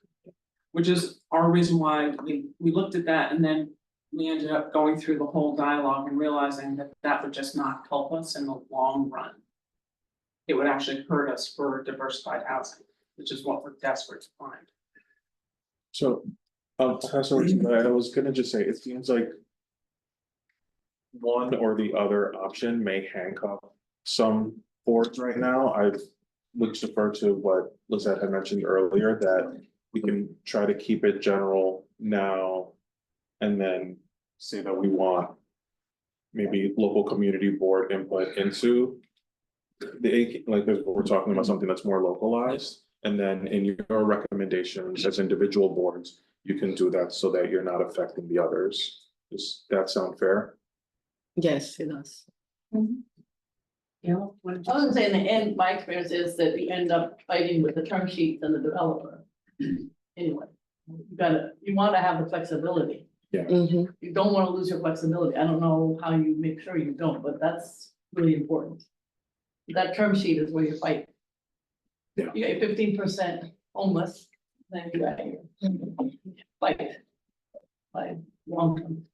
Which is our reason why we looked at that and then we ended up going through the whole dialogue and realizing that that would just not help us in the long run. It would actually hurt us for diversified housing, which is what we're desperate to find. So, Professor, I was gonna just say, it seems like one or the other option may handcuff some boards right now. I would defer to what Lizette had mentioned earlier, that we can try to keep it general now and then say that we want maybe local community board input into the, like, we're talking about something that's more localized. And then in your recommendations as individual boards, you can do that so that you're not affecting the others. Does that sound fair? Yes, it does. I would say in the end, my experience is that we end up fighting with the term sheets and the developer. Anyway, you wanna have the flexibility. Yeah. You don't wanna lose your flexibility. I don't know how you make sure you don't, but that's really important. That term sheet is where you fight. Yeah. You get 15% homeless, then you got your fight. By long term.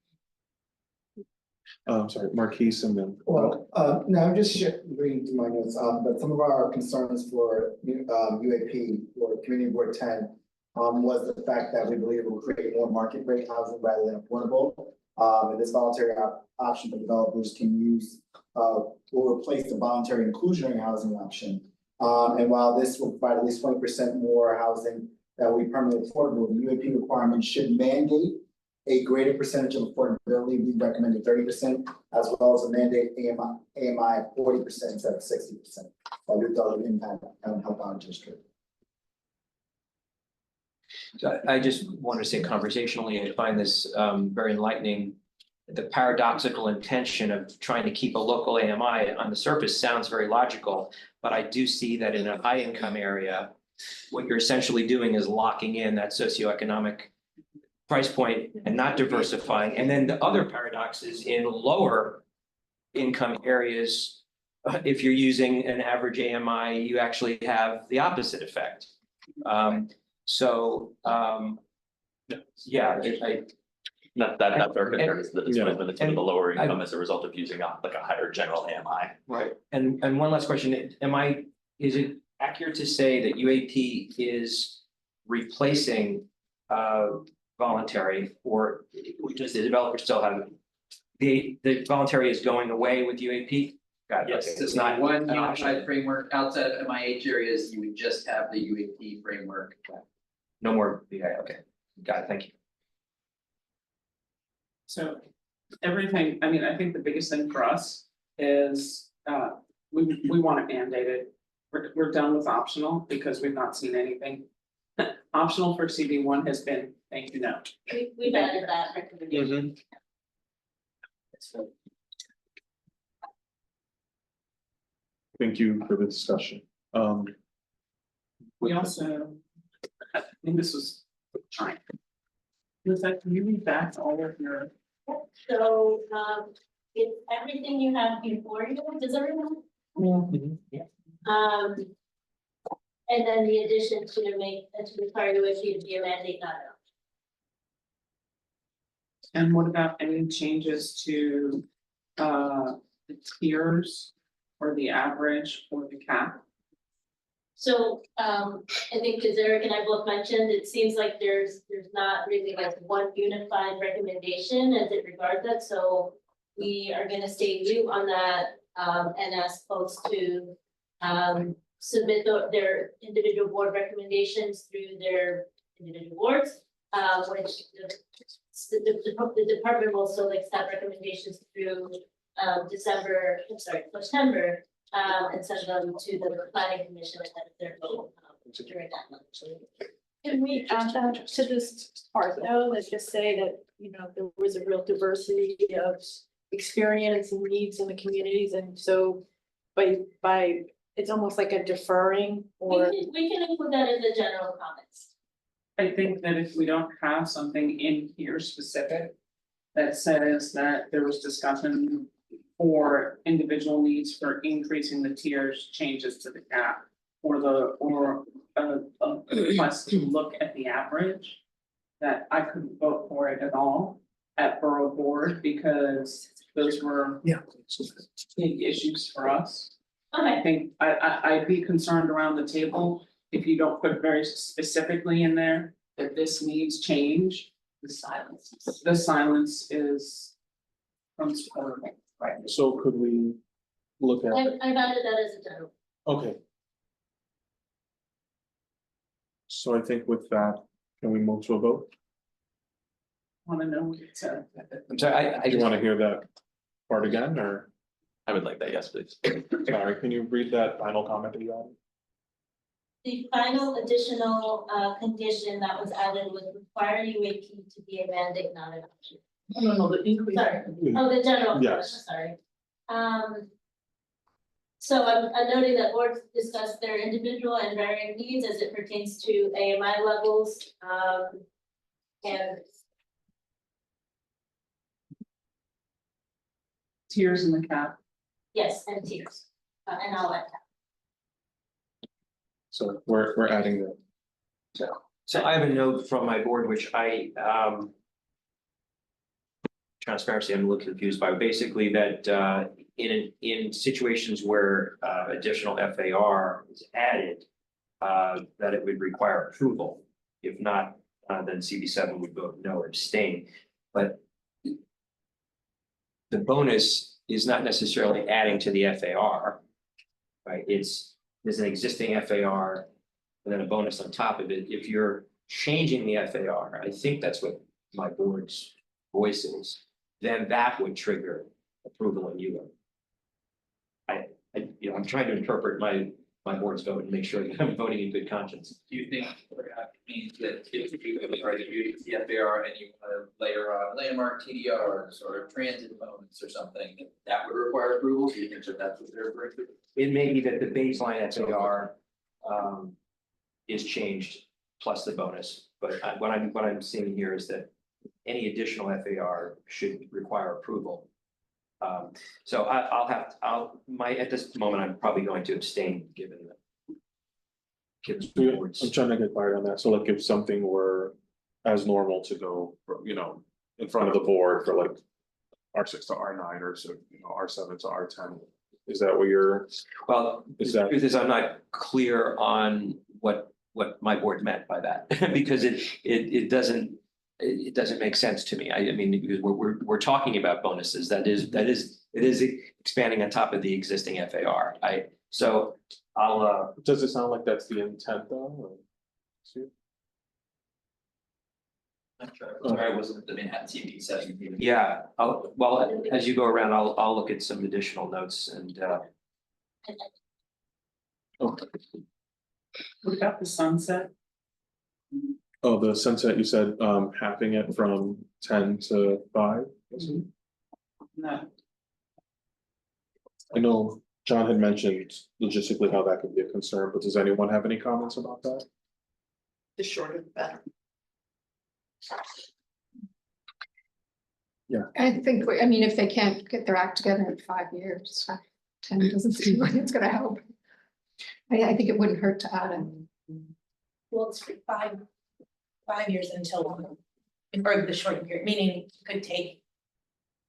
Sorry, Marquise and then. Well, now I'm just reading through my notes, but some of our concerns for UAP or Community Board 10 was the fact that we believe it will create more market rate housing rather than affordable. And this voluntary option that developers can use will replace the voluntary inclusionary housing option. And while this will provide at least 20% more housing that will be permanently affordable, the UAP requirement should mandate a greater percentage of affordability. We recommended 30%, as well as a mandate AMI 40% instead of 60%. But we thought it would impact and help our district. So I just want to say conversationally, I find this very enlightening. The paradoxical intention of trying to keep a local AMI on the surface sounds very logical, but I do see that in a high income area, what you're essentially doing is locking in that socioeconomic price point and not diversifying. And then the other paradox is in lower income areas, if you're using an average AMI, you actually have the opposite effect. Yeah, That's our concern, is the displacement into and the lower income as a result of using like a higher general AMI. Right, and one last question, is it accurate to say that UAP is replacing voluntary, or does the developer still have the voluntary is going away with UAP? Got it. Yes, Okay. it's not one unified framework outside of MIH areas, you would just have the UAP framework. No more, yeah, okay, got it, thank you. So everything, I mean, I think the biggest thing for us is, we want it mandated. We're done with optional because we've not seen anything. Optional for CB1 has been, thank you, no. We've added that recommendation. Thank you for the discussion. We also, I think this was trying. Was that, can you read back all of your? So, it's everything you have before you, does everyone? And then the addition to require UAP to be a mandate, not an option. And what about any changes to the tiers or the average or the cap? So, I think as Eric and I both mentioned, it seems like there's not really like one unified recommendation as it regards that, so we are gonna stay mute on that, and ask folks to, submit their individual board recommendations through their individual boards, which the department will still accept recommendations through, September, and send them to the planning commission ahead of their vote during that month. Can we add that to this part though, let's just say that, you know, there was a real diversity of experience and needs in the communities, and so by it's almost like a deferring or. We can include that in the general comments. I think that if we don't have something in here specific that says that there was discussion for individual needs for increasing the tiers, changes to the cap, or a request to look at the average, that I couldn't vote for it at all at Borough Board because those were big issues for us. I think I'd be concerned around the table if you don't put very specifically in there that this needs change. The silence. The silence is unsupportable. Right. So could we look at, I've added that as a general. okay. So I think with that, can we move to a vote? Wanna know what it said. I'm sorry, I Do you just, want to hear that part again, or, I would like that, yes, please. sorry, can you read that final comment that you added? The final additional condition that was added was require UAP to be a mandate, not an option. No, the increase. Sorry, oh, the general, Yes. sorry. So I'm noting that boards discuss their individual and varying needs as it pertains to AMI levels, and Tears in the cap. yes, and tiers, and I'll add that. So we're adding the, so I have a note from my board, which I, transparency, I'm a little confused by, basically that, in situations where, additional FAR is added, that it would require approval. If not, then CB7 would vote no, abstain, but the bonus is not necessarily adding to the FAR, right? There's an existing FAR and then a bonus on top of it. If you're changing the FAR, I think that's what my board's voice is, then that would trigger approval in you. I'm trying to interpret my board's vote and make sure that I'm voting in good conscience. Do you think it means that if you have the FAR and you want to layer on landmark TDRs or transit moments or something, that would require approval? Do you think that that's what they're referring to? It may be that the baseline FAR is changed plus the bonus, but what I'm seeing here is that any additional FAR should require approval. So at this moment, I'm probably going to abstain given the boards. I'm trying to get clarity on that, so like if something were as normal to go, in front of the board for like R6 to R9 or so, R7 to R10, is that what you're? Well, Is the that- truth is, I'm not clear on what my board meant by that, because it doesn't make sense to me. I mean, because we're talking about bonuses, it is expanding on top of the existing FAR. So I'll Does it sound like that's the intent though? or- I'm sorry, I wasn't, at CB7. yeah, as you go around, I'll look at some additional notes and Okay. What about the sunset? Oh, the sunset, you said, halving it from 10 to 5? No, I know John had mentioned logistically how that could be a concern, but does anyone have any comments about that? The shorter the better. I think, I mean, if they can't get their act together in 5 years, 10 doesn't seem like it's gonna help. I think it wouldn't hurt to add it. Well, it's 5 years until, or the short period, meaning it could take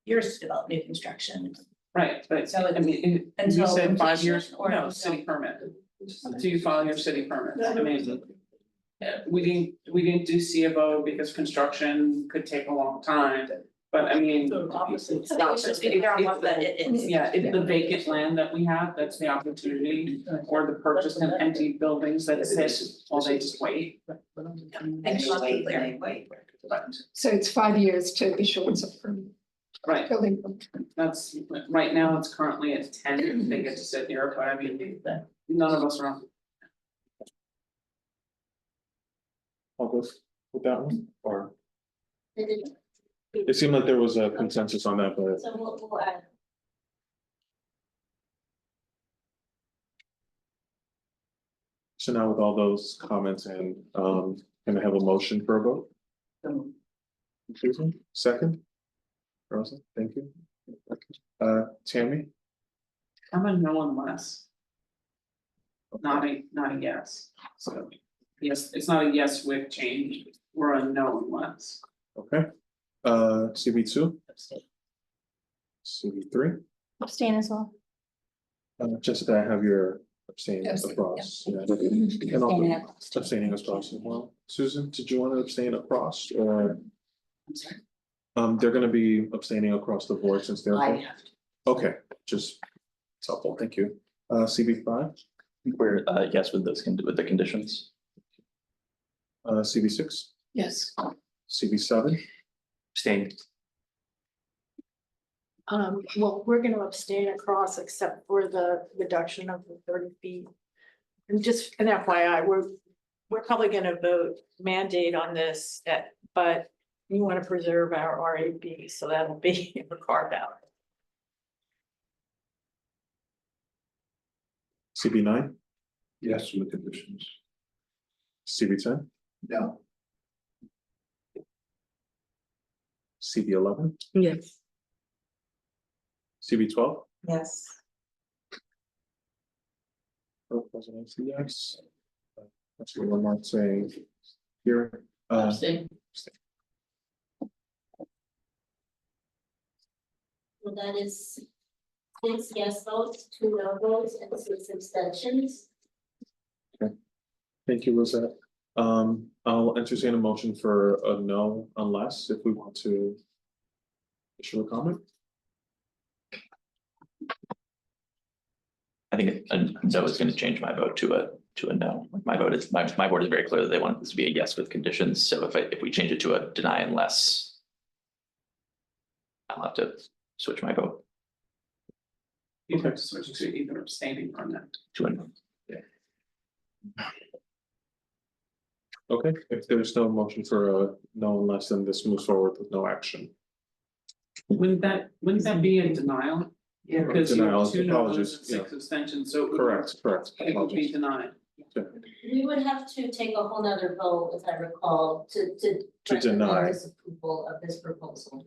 years to develop new construction. right, but So I mean, you until said 5 completion years, or no, until- city permit. Do you file your city permits? I mean, we didn't do C of O because construction could take a long time, but I mean. So opposite. It's not just figure out what that it is. Yeah, it's the vacant land that we have, that's the opportunity, or the purchase of empty buildings that sit while they just wait. Wait. So it's 5 years to issuance of permit, Right, building permit. that's, right now, it's currently at 10, they get to sit here, but I mean, none of us are on. I'll go with that one, or it seemed like there was a consensus on that, but So we'll add. so now with all those comments and, can I have a motion for a vote? Susan, second? Rosa, thank you. Tammy, I'm a no unless. not a yes. So, yes, it's not a yes with change, we're a no unless. Okay, CB two, CB three, Abstain as well. Jessica, I have your abstaining Abstain, across. Yeah. And also Abstaining across. abstaining across as well. Susan, did you want to abstain across or? I'm sorry, They're gonna be abstaining across the board since they're. I have to. Okay, just, it's helpful, thank you. CB five, We're, yes, with those, with the conditions. CB six, Yes. CB seven, Abstain. Well, we're gonna abstain across except for the reduction of the 30 feet. And just an FYI, we're probably gonna vote mandate on this, but we want to preserve our RAB, so that'll be a carve out. CB nine, Yes, with conditions. CB ten, No. CB 11, Yes. CB 12. Yes. Oh, President, yes. Actually, one more saying here. Abstain. Well, that is 6 yes votes, 2 no votes, and 6 abstentions. Thank you, Lizette. I'll entertain a motion for a no unless if we want to issue a comment. I think a no is gonna change my vote to a no. My vote is, my board is very clear that they want this to be a yes with conditions, so if we change it to a deny unless. I'll have to switch my vote You have to switch to either abstaining or not. to a no. Okay, if there's no motion for a no unless, then this moves forward with no action. Wouldn't that be a denial? Yeah. Because you Denial, have 2 no's apologies, and 6 abstentions, so. Correct. It would be Apologies. denied. We would have to take a whole nother vote, as I recall, to recommend deny. disapproval of this proposal.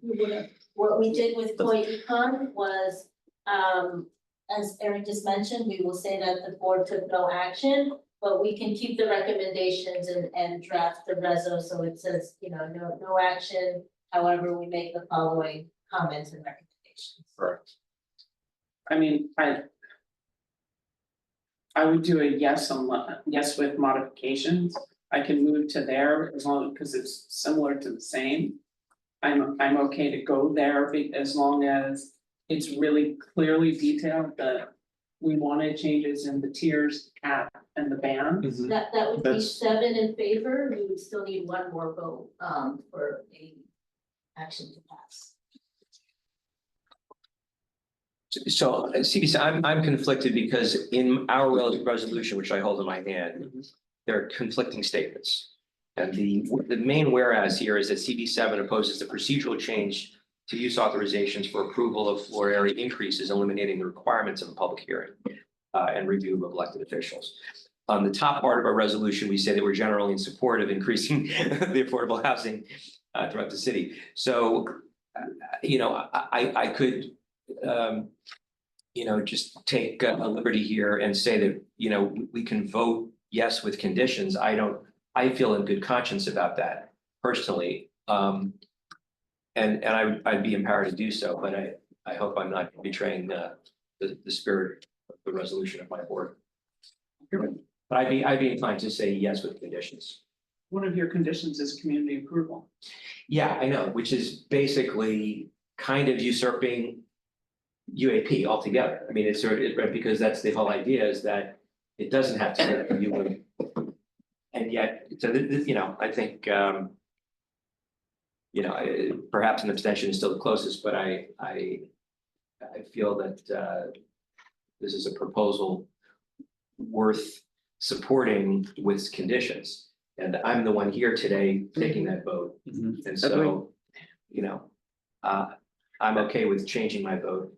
What we did with Koi Econ was, as Eric just mentioned, we will say that the board took no action, but we can keep the recommendations and draft the reso, so it says, no action. However, we make the following comments and recommendations. Correct. I mean, I would do a yes yes with modifications. I can move to there as long, because it's similar to the same. I'm okay to go there as long as it's really clearly detailed that we wanted changes in the tiers, cap, and the band. That would be That's- 7 in favor, we would still need 1 more vote, for a action to pass. So CBC, I'm conflicted because in our resolution, which I hold in my hand, there are conflicting statements. And the main whereas here is that CB7 opposes the procedural change to use authorizations for approval of floor area increases, eliminating the requirements of a public hearing and review of elected officials. On the top part of our resolution, we say that we're generally in support of increasing the affordable housing throughout the city. So, I could, just take a liberty here and say that, we can vote yes with conditions. I feel in good conscience about that personally. And I'd be empowered to do so, but I hope I'm not betraying the spirit of the resolution of my board. But I'd be inclined to say yes with conditions. One of your conditions is community approval. Yeah, I know, which is basically kind of usurping UAP altogether. I mean, it's sort of, because that's the whole idea, is that it doesn't have to be UAP. And yet, so I think, perhaps an abstention is still the closest, but I feel that this is a proposal worth supporting with conditions. And I'm the one here today taking that vote. And so, I'm okay with changing my vote.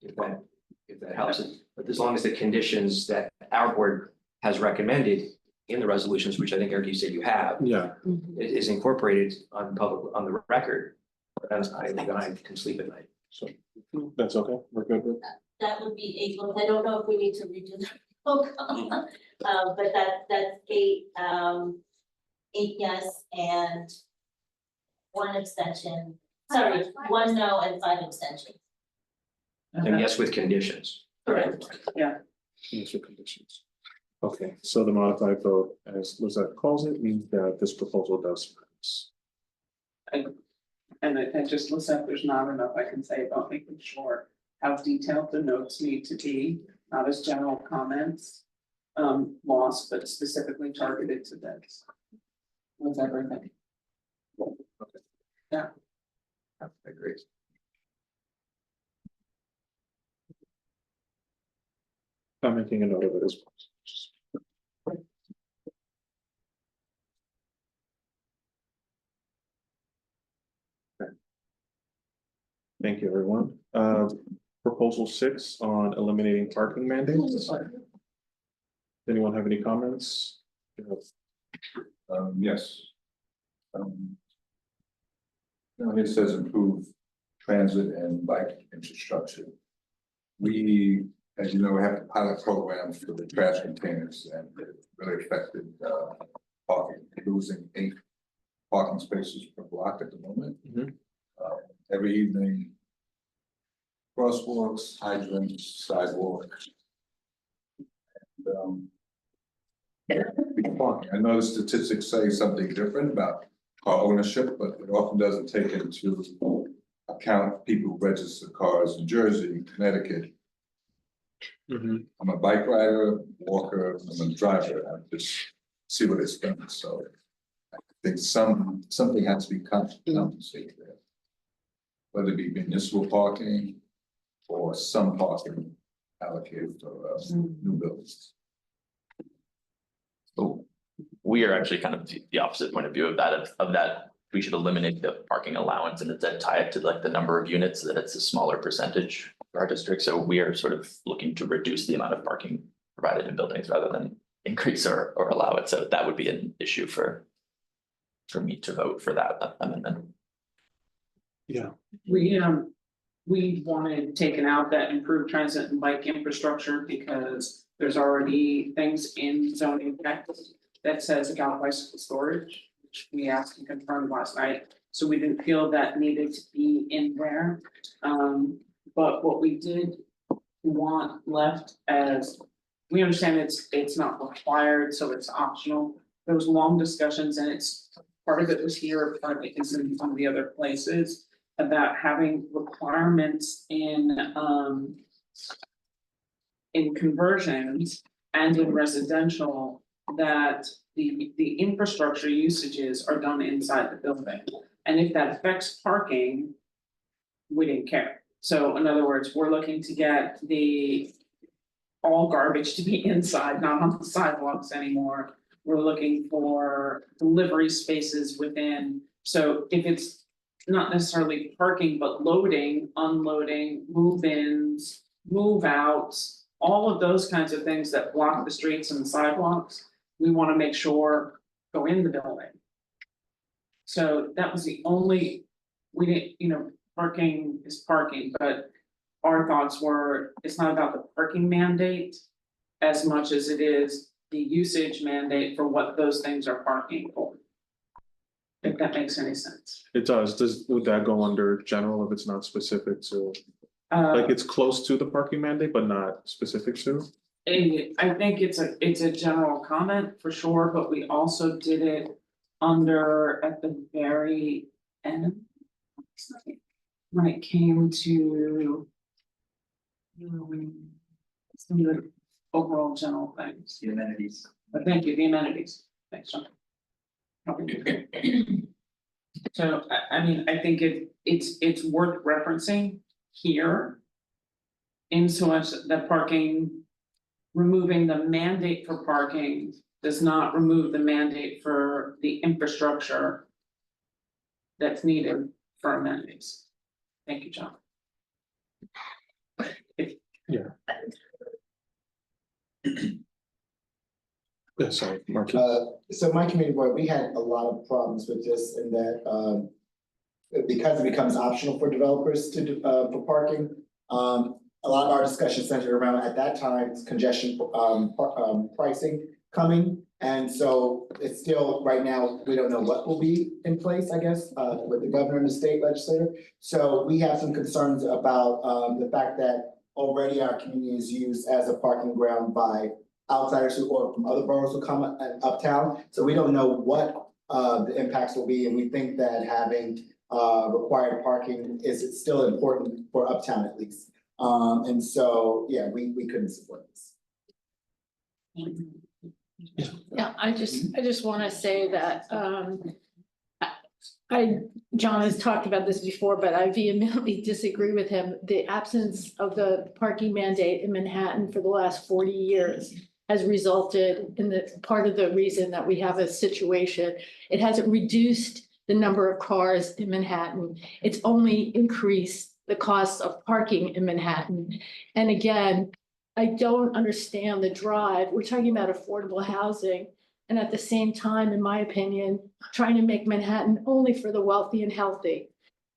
If that helps, but as long as the conditions that our board has recommended in the resolutions, which I think, Eric, you said you have. Yeah. Is incorporated on the record, then I can sleep at night. So that's okay, we're good with. That would be able, I don't know if we need to redo the roll call. But that's eight yes and one abstention, sorry, one no and 5 abstentions. And yes, with conditions. Correct. Answer conditions. Okay, so the modified vote, as Lizette calls it, means that this proposal does pass. And I just listen, there's not enough I can say about making sure how detailed the notes need to be, not as general comments. Lost, but specifically targeted to this. With everything. Yeah. I agree. I'm making a note of it as well. Okay. Thank you, everyone. Proposal 6 on eliminating parking mandates. Anyone have any comments? Yes. It says improve transit and bike infrastructure. We, as you know, we have a pilot program for the trash containers and it really affected parking, losing 8 parking spaces per block at the moment. Every evening, crosswalks, hydrants, sidewalks. I know the statistics say something different about car ownership, but it often doesn't take into account people who register cars in Jersey, Connecticut. I'm a bike rider, walker, I'm a driver, I just see what it's done, so I think something has to be compensated there. Whether it be municipal parking or some parking allocated for new buildings. So we are actually kind of the opposite point of view of that, we should eliminate the parking allowance and instead tie it to like the number of units, so that it's a smaller percentage for our district. So we are sort of looking to reduce the amount of parking provided in buildings rather than increase or allow it. So that would be an issue for me to vote for that amendment. Yeah. We wanted taken out that improved transit and bike infrastructure because there's already things in zoning text that says about bicycle storage, which we asked and confirmed last night. So we didn't feel that needed to be in there. But what we did want left, as we understand it's not required, so it's optional. There was long discussions and it's part of it was here, part of it is in some of the other places about having requirements in conversions and in residential that the infrastructure usages are done inside the building. And if that affects parking, we didn't care. So in other words, we're looking to get all garbage to be inside, not on the sidewalks anymore. We're looking for delivery spaces within. So if it's not necessarily parking, but loading, unloading, move-ins, move-outs, all of those kinds of things that block the streets and the sidewalks, we want to make sure go in the building. So that was the only, we didn't, parking is parking, but our thoughts were, it's not about the parking mandate as much as it is the usage mandate for what those things are parking for. If that makes any sense. It does. Would that go under general if it's not specific to, like it's close to the parking mandate, but not specific to? I think it's a general comment for sure, but we also did it under at the very end. When it came to some of the overall general things. The amenities. But thank you, the amenities. Thanks, John. So I mean, I think it's worth referencing here. In so much that parking, removing the mandate for parking does not remove the mandate for the infrastructure that's needed for amenities. Thank you, John. Yeah. Yeah, sorry, Mark. So my community board, we had a lot of problems with this in that because it becomes optional for developers to do for parking. a lot of our discussion centered around, at that time, congestion, pricing coming. And so it's still, right now, we don't know what will be in place, I guess, with the governor and the state legislature. So we have some concerns about, the fact that already our community is used as a parking ground by outsiders who, or from other boroughs who come uptown. So we don't know what, the impacts will be, and we think that having, required parking is still important for uptown at least. And so, yeah, we couldn't support this. Yeah, I just want to say that, John has talked about this before, but I vehemently disagree with him. The absence of the parking mandate in Manhattan for the last 40 years has resulted in the part of the reason that we have a situation. It hasn't reduced the number of cars in Manhattan. It's only increased the cost of parking in Manhattan. And again, I don't understand the drive. We're talking about affordable housing. And at the same time, in my opinion, trying to make Manhattan only for the wealthy and healthy.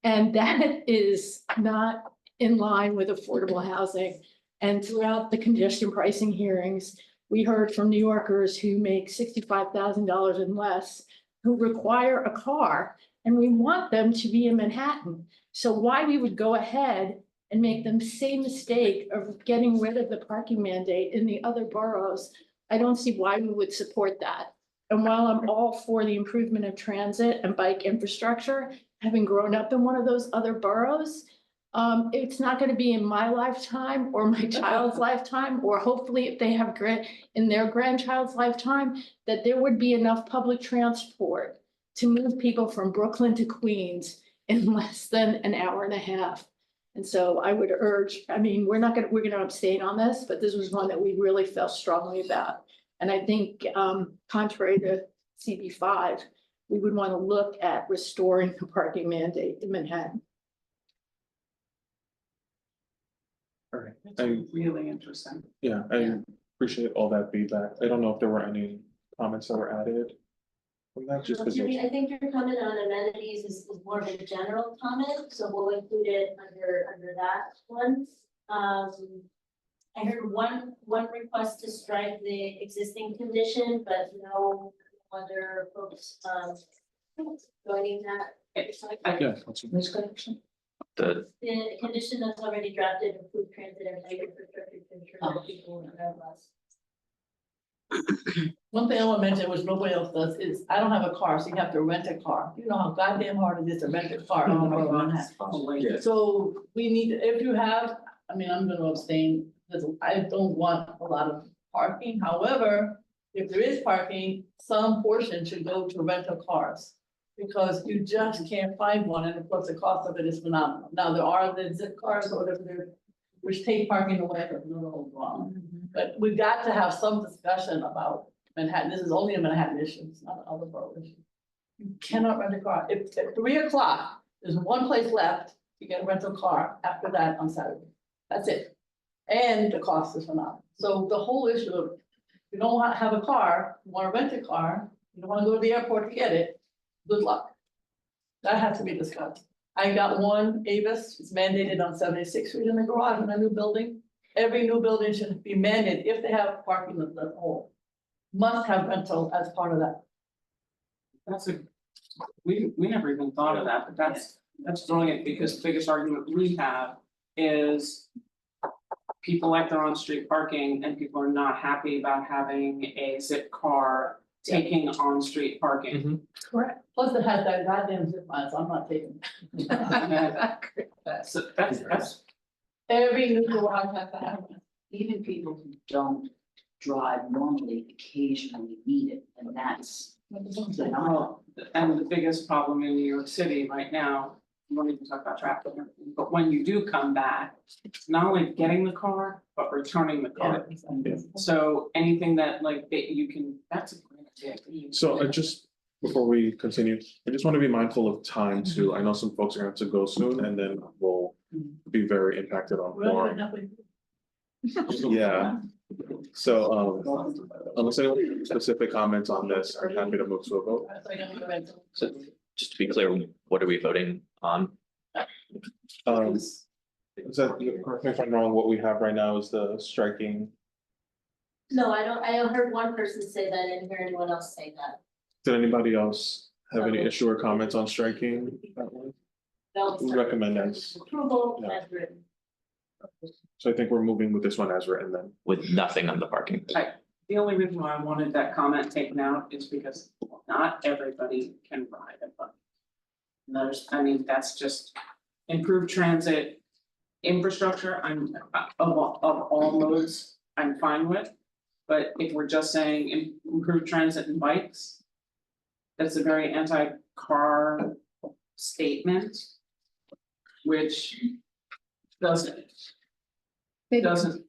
And that is not in line with affordable housing. And throughout the congestion pricing hearings, we heard from New Yorkers who make $65,000 and less, who require a car, and we want them to be in Manhattan. So why we would go ahead and make them same mistake of getting rid of the parking mandate in the other boroughs, I don't see why we would support that. And while I'm all for the improvement of transit and bike infrastructure, having grown up in one of those other boroughs, it's not going to be in my lifetime or my child's lifetime, or hopefully if they have in their grandchild's lifetime, that there would be enough public transport to move people from Brooklyn to Queens in less than an hour and a half. And so I would urge, I mean, we're going to abstain on this, but this was one that we really felt strongly about. And I think, contrary to CB5, we would want to look at restoring the parking mandate in Manhattan. All right, It's really interesting. yeah, I appreciate all that feedback. I don't know if there were any comments that were added from that, just because. I think your comment on amenities is more of a general comment, so we'll include it under that one. I heard one request to strike the existing condition, but no other folks joining that. Yeah, that's- Which connection? The The condition that's already drafted, include transit and bike infrastructure to ensure that people are less. One thing I want to mention, which nobody else does, is I don't have a car, so you have to rent a car. You know how goddamn hard it is to rent a car. Oh my God. So we need, if you have, I mean, I'm gonna abstain, because I don't want a lot of parking. However, if there is parking, some portion should go to rental cars. Because you just can't find one, and of course, the cost of it is phenomenal. Now, there are the zip cars or whatever they're, which take parking away, but no wrong. But we've got to have some discussion about Manhattan. This is only a Manhattan issue, it's not an other borough issue. You cannot rent a car. If at 3 o'clock, there's one place left, you get a rental car after that on Saturday. That's it. And the cost is phenomenal. So the whole issue of, you don't want to have a car, you want to rent a car, you don't want to go to the airport to get it, good luck. That has to be discussed. I got one, Avis, it's mandated on 76th Street in the garage in a new building. Every new building should be mandated if they have parking at the whole. Must have rental as part of that. That's we never even thought of that, but that's brilliant, because the biggest argument we have is people like their on-street parking, and people are not happy about having a zip car taking on-street parking. Correct. Plus it has that goddamn zip line, so I'm not taking. So that's Every new garage has to have one. Even people who don't drive normally occasionally need it, and that's phenomenal. And the biggest problem in New York City right now, we won't even talk about traffic, but when you do come back, it's not only getting the car, but returning the car. So anything that you can, that's a great idea. So I just, before we continue, I just want to be mindful of time too. I know some folks are going to have to go soon, and then we'll be very impacted on quorum. Yeah. So unless anyone has specific comments on this, I'm happy to move to a vote. So just to be clear, what are we voting on? Is that, correct me if I'm wrong, what we have right now is the striking, No, I heard one person say that, I didn't hear anyone else say that. did anybody else have any issue or comments on striking? that one? No. We recommend as, Approval Yeah. as written. so I think we're moving with this one as written then. With nothing on the parking. The only reason why I wanted that comment taken out is because not everybody can ride a bike. And that's just improved transit infrastructure, of all modes, I'm fine with. But if we're just saying improved transit and bikes, that's a very anti-car statement. Which doesn't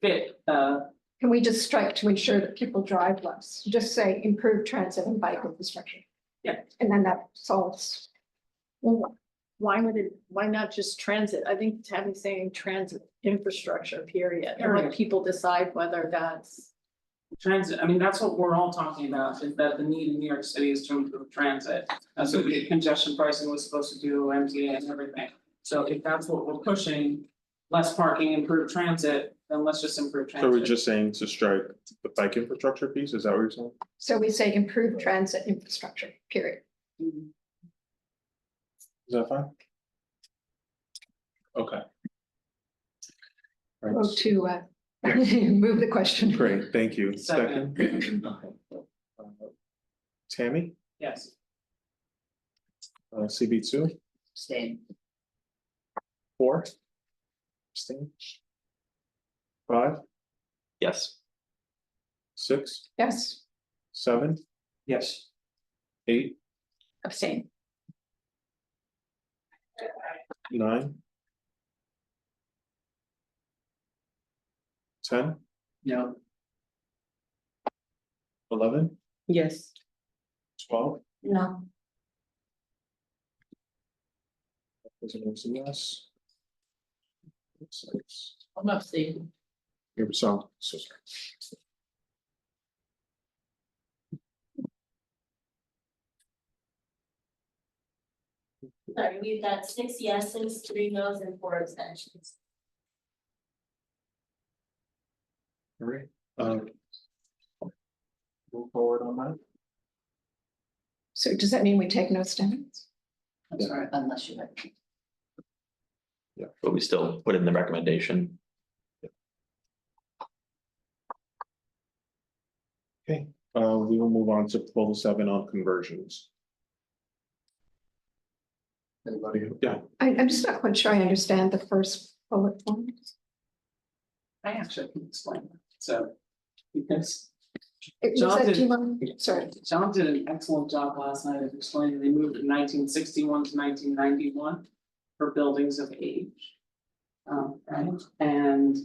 fit, Can we just strike to ensure that people drive less? Just say improve transit and bike infrastructure. Yeah. And then that solves. Well, why not just transit? I think having saying transit infrastructure, period, and let people decide whether that's. transit, that's what we're all talking about, is that the need in New York City is to improve transit. That's what the congestion pricing was supposed to do, MTA and everything. So if that's what we're pushing, less parking, improved transit, then let's just improve So transit. we're just saying to strike the bike infrastructure piece, is that what you're saying? So we say improve transit infrastructure, period. Mhm. Is that fine? Okay. Right. Go to move the question. Great, thank you. Second. Okay. Tammy, Yes. CB two, Staying. 4. Abstain. 5, Yes. 6, Yes, 7, Yes. 8, Abstain. 9. 10, No. 11, Yes. 12. No. President's a yes. 6. I'm not saying. Here, so sorry. Sorry, we've got 6 yeses, 3 noes, and 4 abstentions. All right, move forward on that. so does that mean we take no stands? I'm sorry, unless you have. Yeah, but we still put in the recommendation. Okay, we will move on to proposal 7 on conversions. Anybody? Yeah, I'm just not quite sure I understand the first bullet point. I actually can explain that, so. Because Was John that did- too long? Sorry. John did an excellent job last night of explaining, they moved in 1961 to 1991 for buildings of age. Right, and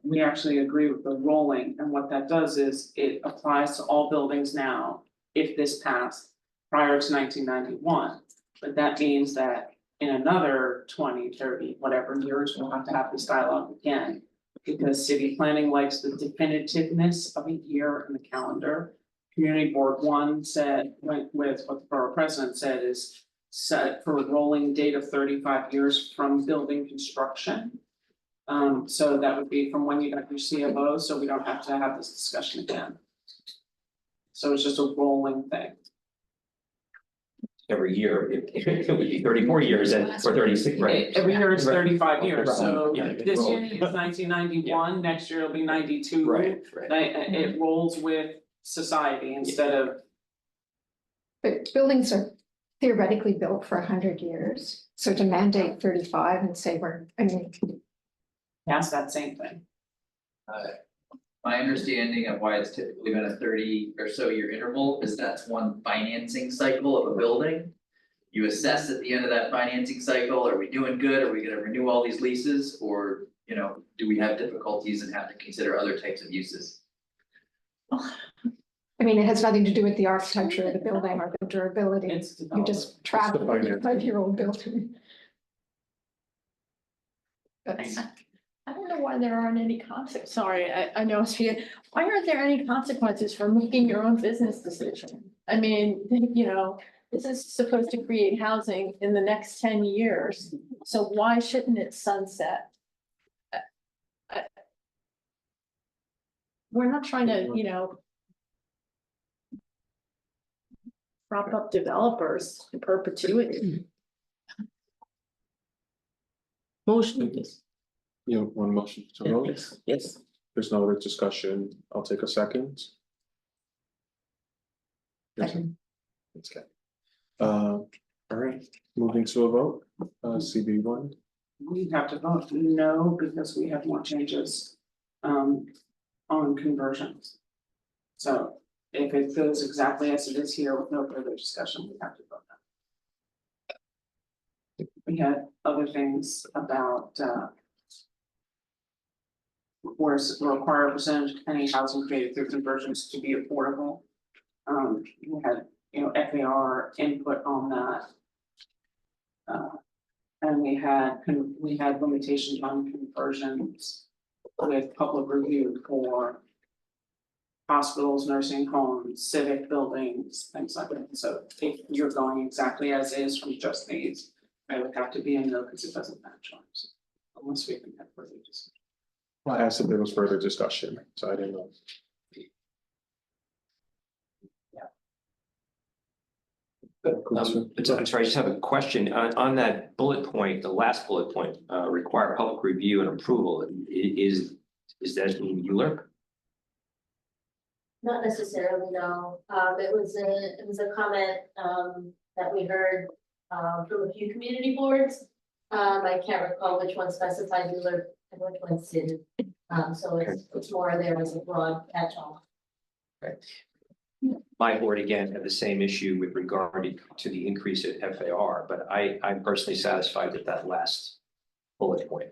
we actually agree with the rolling, and what that does is it applies to all buildings now. If this passed prior to 1991, but that means that in another 20, 30, whatever years, we'll have to have this dialogue again. Because city planning likes the definitiveness of a year in the calendar. Community Board 1 went with what the borough president said is set for a rolling date of 35 years from building construction. So that would be from when you got your CFO, so we don't have to have this discussion again. So it's just a rolling thing. Every year, it would be 34 years or 36, right? Every year is Right. 35 years, so Yeah, this roll. year is 1991, next year it'll be 92. Right. It rolls with society instead of, But buildings are theoretically built for 100 years. So to mandate 35 and say that's that same thing. My understanding of why it's typically been a 30 or so year interval is that's one financing cycle of a building. You assess at the end of that financing cycle, are we doing good? Are we gonna renew all these leases? Or, do we have difficulties and have to consider other types of uses? it has nothing to do with the architecture of the building or the durability. You just trap a finance. 5-year-old building. That's. I don't know why there aren't any consequences. Sorry, I know it's here. Why aren't there any consequences for making your own business decision? This is supposed to create housing in the next 10 years, so why shouldn't it sunset? We're not trying to, prop up developers in perpetuity. Motion, please. You have one motion to vote. Yes. There's no other discussion. I'll take a second. Second. Okay. All right, moving to a vote, CB one. We have to vote no because we have more changes on conversions. So if it goes exactly as it is here with no further discussion, we have to vote no. We had other things about where's require a percentage of any housing created through conversions to be affordable. We had, FAR input on that. And we had limitations on conversions with public review for hospitals, nursing homes, civic buildings, things like that. So if you're going exactly as is from just these, I would have to be a no because it doesn't match ours. Unless we can have further discussion. I asked if there was further discussion, so I didn't know. I'm sorry, I just have a question on that bullet point, the last bullet point, require public review and approval. Is that in ULURP? Not necessarily, no. It was a comment that we heard from a few community boards. I can't recall which one specified ULURP and which ones didn't. So it's more there as a broad catch-all. Right. My board again had the same issue with regard to the increase at FAR, but I'm personally satisfied with that last bullet point.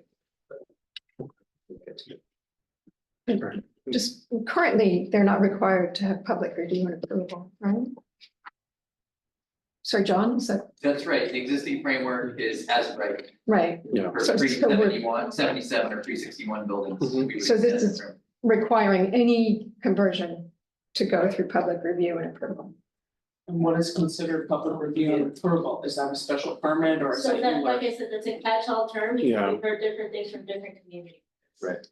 Just currently, they're not required to have public review and approval, right? Sorry, John, is that That's right, the existing framework is as right. right? Yeah. For So- so we're- 371, 77 or 361 buildings. Mhm. we would So this extend is- from- Requiring any conversion to go through public review and approval. And what is considered public review and approval? Is that a special permit or is So that? that, like ULURP? I said, that's a catch-all term because Yeah. we've heard different things from different communities. Right.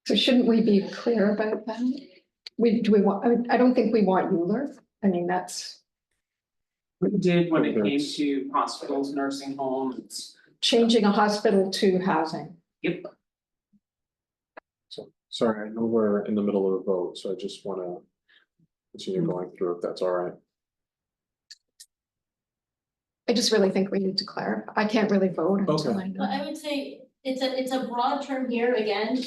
So shouldn't we be clear about that? Do we want, I don't think we want ULURP. I mean, that's We did when it came That's- to hospitals, nursing homes. changing a hospital to housing. Yep. So, sorry, I know we're in the middle of a vote, so I just wanna continue going through if that's all right. I just really think we need to clarify. I can't really vote until I Well, I know. would say it's a broad term here. Again,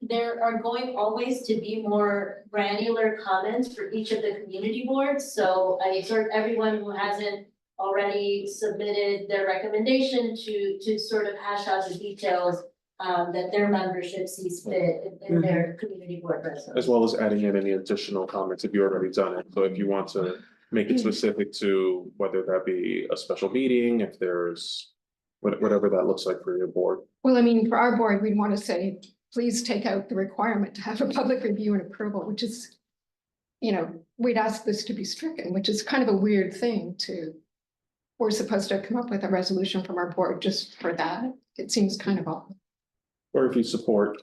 there are going always to be more granular comments for each of the community boards. So I exhort everyone who hasn't already submitted their recommendation to sort of hash out the details that their membership sees fit in their community board resolution. As well as adding in any additional comments if you already done it. So if you want to make it specific to whether that be a special meeting, if there's whatever that looks like for your board. Well, I mean, for our board, we'd want to say, please take out the requirement to have a public review and approval, which is, we'd ask this to be stricken, which is kind of a weird thing to, we're supposed to come up with a resolution from our board just for that. It seems kind of odd. Or if you support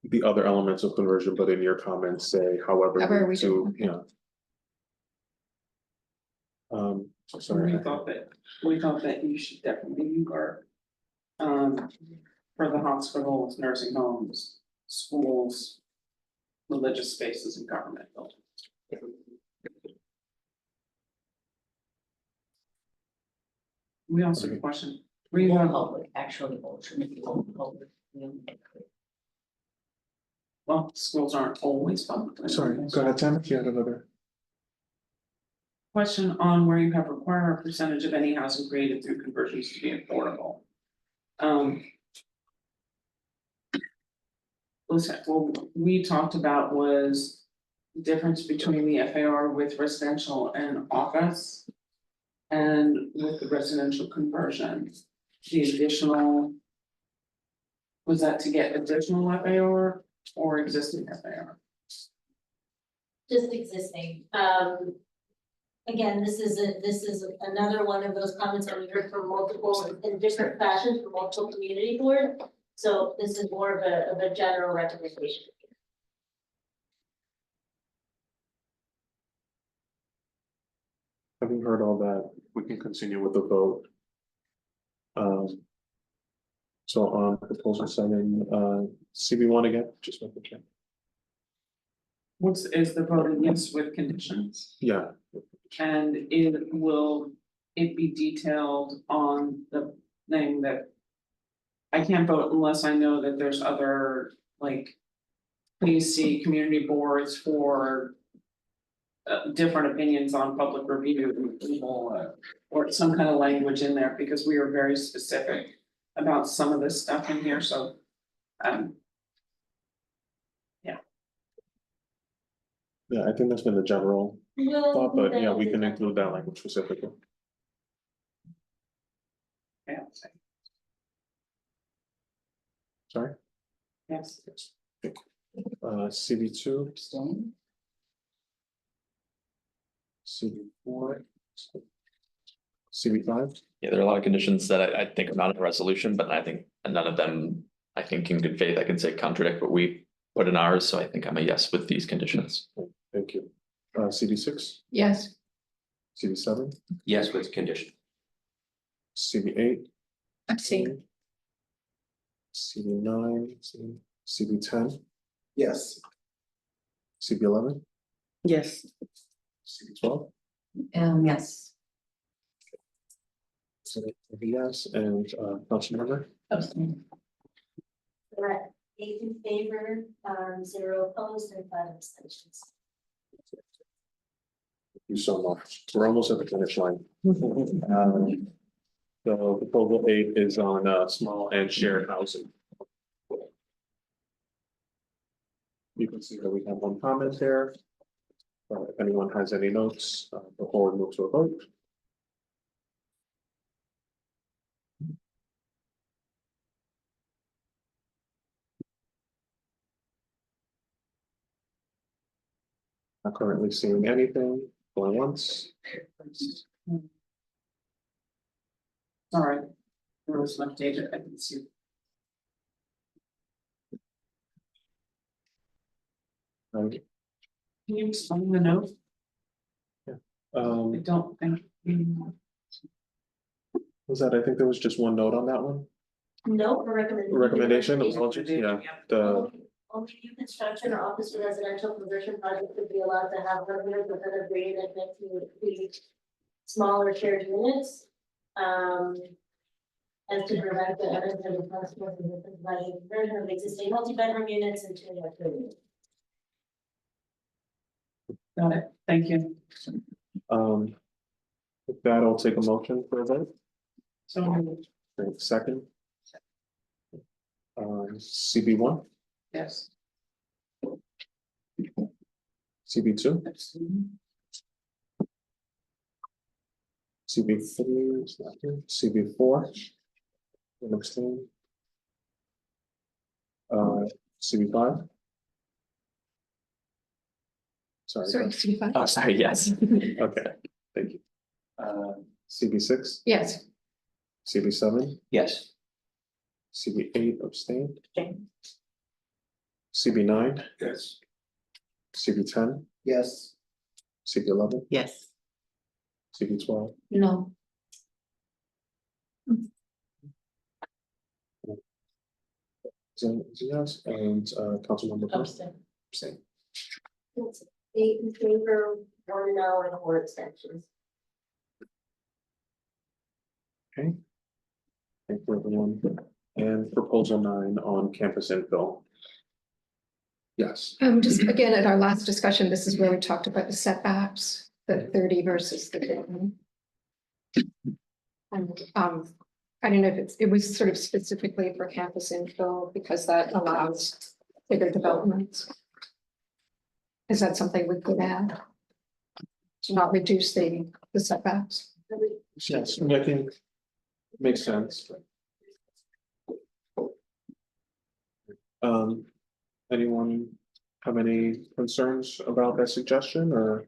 the other elements of conversion, but in your comments say however. However we to, do. Sorry. We thought that you should definitely ULURP. For the hospitals, nursing homes, schools, religious spaces and government buildings. We also have a question. More public, actually, ultimately, public. Well, schools aren't always public. Sorry, go ahead, Tim, if you had another. Question on where you have require a percentage of any housing created through conversions to be affordable. Listen, what we talked about was difference between the FAR with residential and office. And with the residential conversion, the additional. Was that to get additional FAR or existing FAR? Just existing, again, this is another one of those comments that we heard from multiple, in different fashions, from multiple community board. So this is more of a general recommendation. Having heard all that, we can continue with the vote. So on proposal 7, CB1 again, just make the check. Is the vote yes with conditions? Yeah, And will it be detailed on the thing that? I can't vote unless I know that there's other, like. Please see community boards for. Different opinions on public review, or some kind of language in there, because we are very specific about some of this stuff in here, so. yeah, I think that's been the general We'll thought, but include yeah, that we in can the- include that language specifically. Yeah. Sorry, Yes. CB2. CB4. CB5. Yeah, there are a lot of conditions that I think are not in the resolution, but I think none of them, I think in good faith, I can say contradict what we put in ours, so I think I'm a yes with these conditions. Thank you. CB6, Yes, CB7, Yes, with condition. CB8, abstain. CB9, CB10, Yes. CB11, Yes. CB12. Yes. So yes, and Councilmember. We're at 8 in favor, 0 opposed, and 5 abstentions. Thank you so much. We're almost at the finish line. So proposal 8 is on small and shared housing. You can see that we have one comment there. If anyone has any notes, before we move to a vote. Not currently seeing anything, going once. Sorry, there was some data I didn't see. Um, Can you explain the note? I Um, don't think. was that, I think there was just one note on that one, No, for recommendation, apologies, yeah, the, Only new construction or office or residential conversion project would be allowed to have revenues within a grade that makes the smaller shared units. And to prevent the unintended consequences of providing conversion of existing multi-bedroom units into industrial units. Got it, thank you. with that, I'll take a motion for a vote. So, Great, second. CB1, yes. CB2, CB3, is not here. CB4. An abstain. CB5. Sorry. Sorry, CB5. Oh, sorry, yes. Okay, thank you. CB6, Yes, CB7, Yes. CB8 abstained. CB9, Yes. CB10, Yes. CB11, Yes. CB12, No. yes, and Councilmember Burr. Abstain. Abstain. It's 8 in favor, 1 no, and 4 abstentions. Okay. Thank you, everyone. And proposal 9 on campus infill. Yes. just again, at our last discussion, this is where we talked about the setbacks, the 30 versus the 10. And I don't know if it was sort of specifically for campus infill because that allows bigger developments. Is that something we could add? To not reduce the setbacks? Yes, I think it makes sense. Anyone have any concerns about that suggestion or?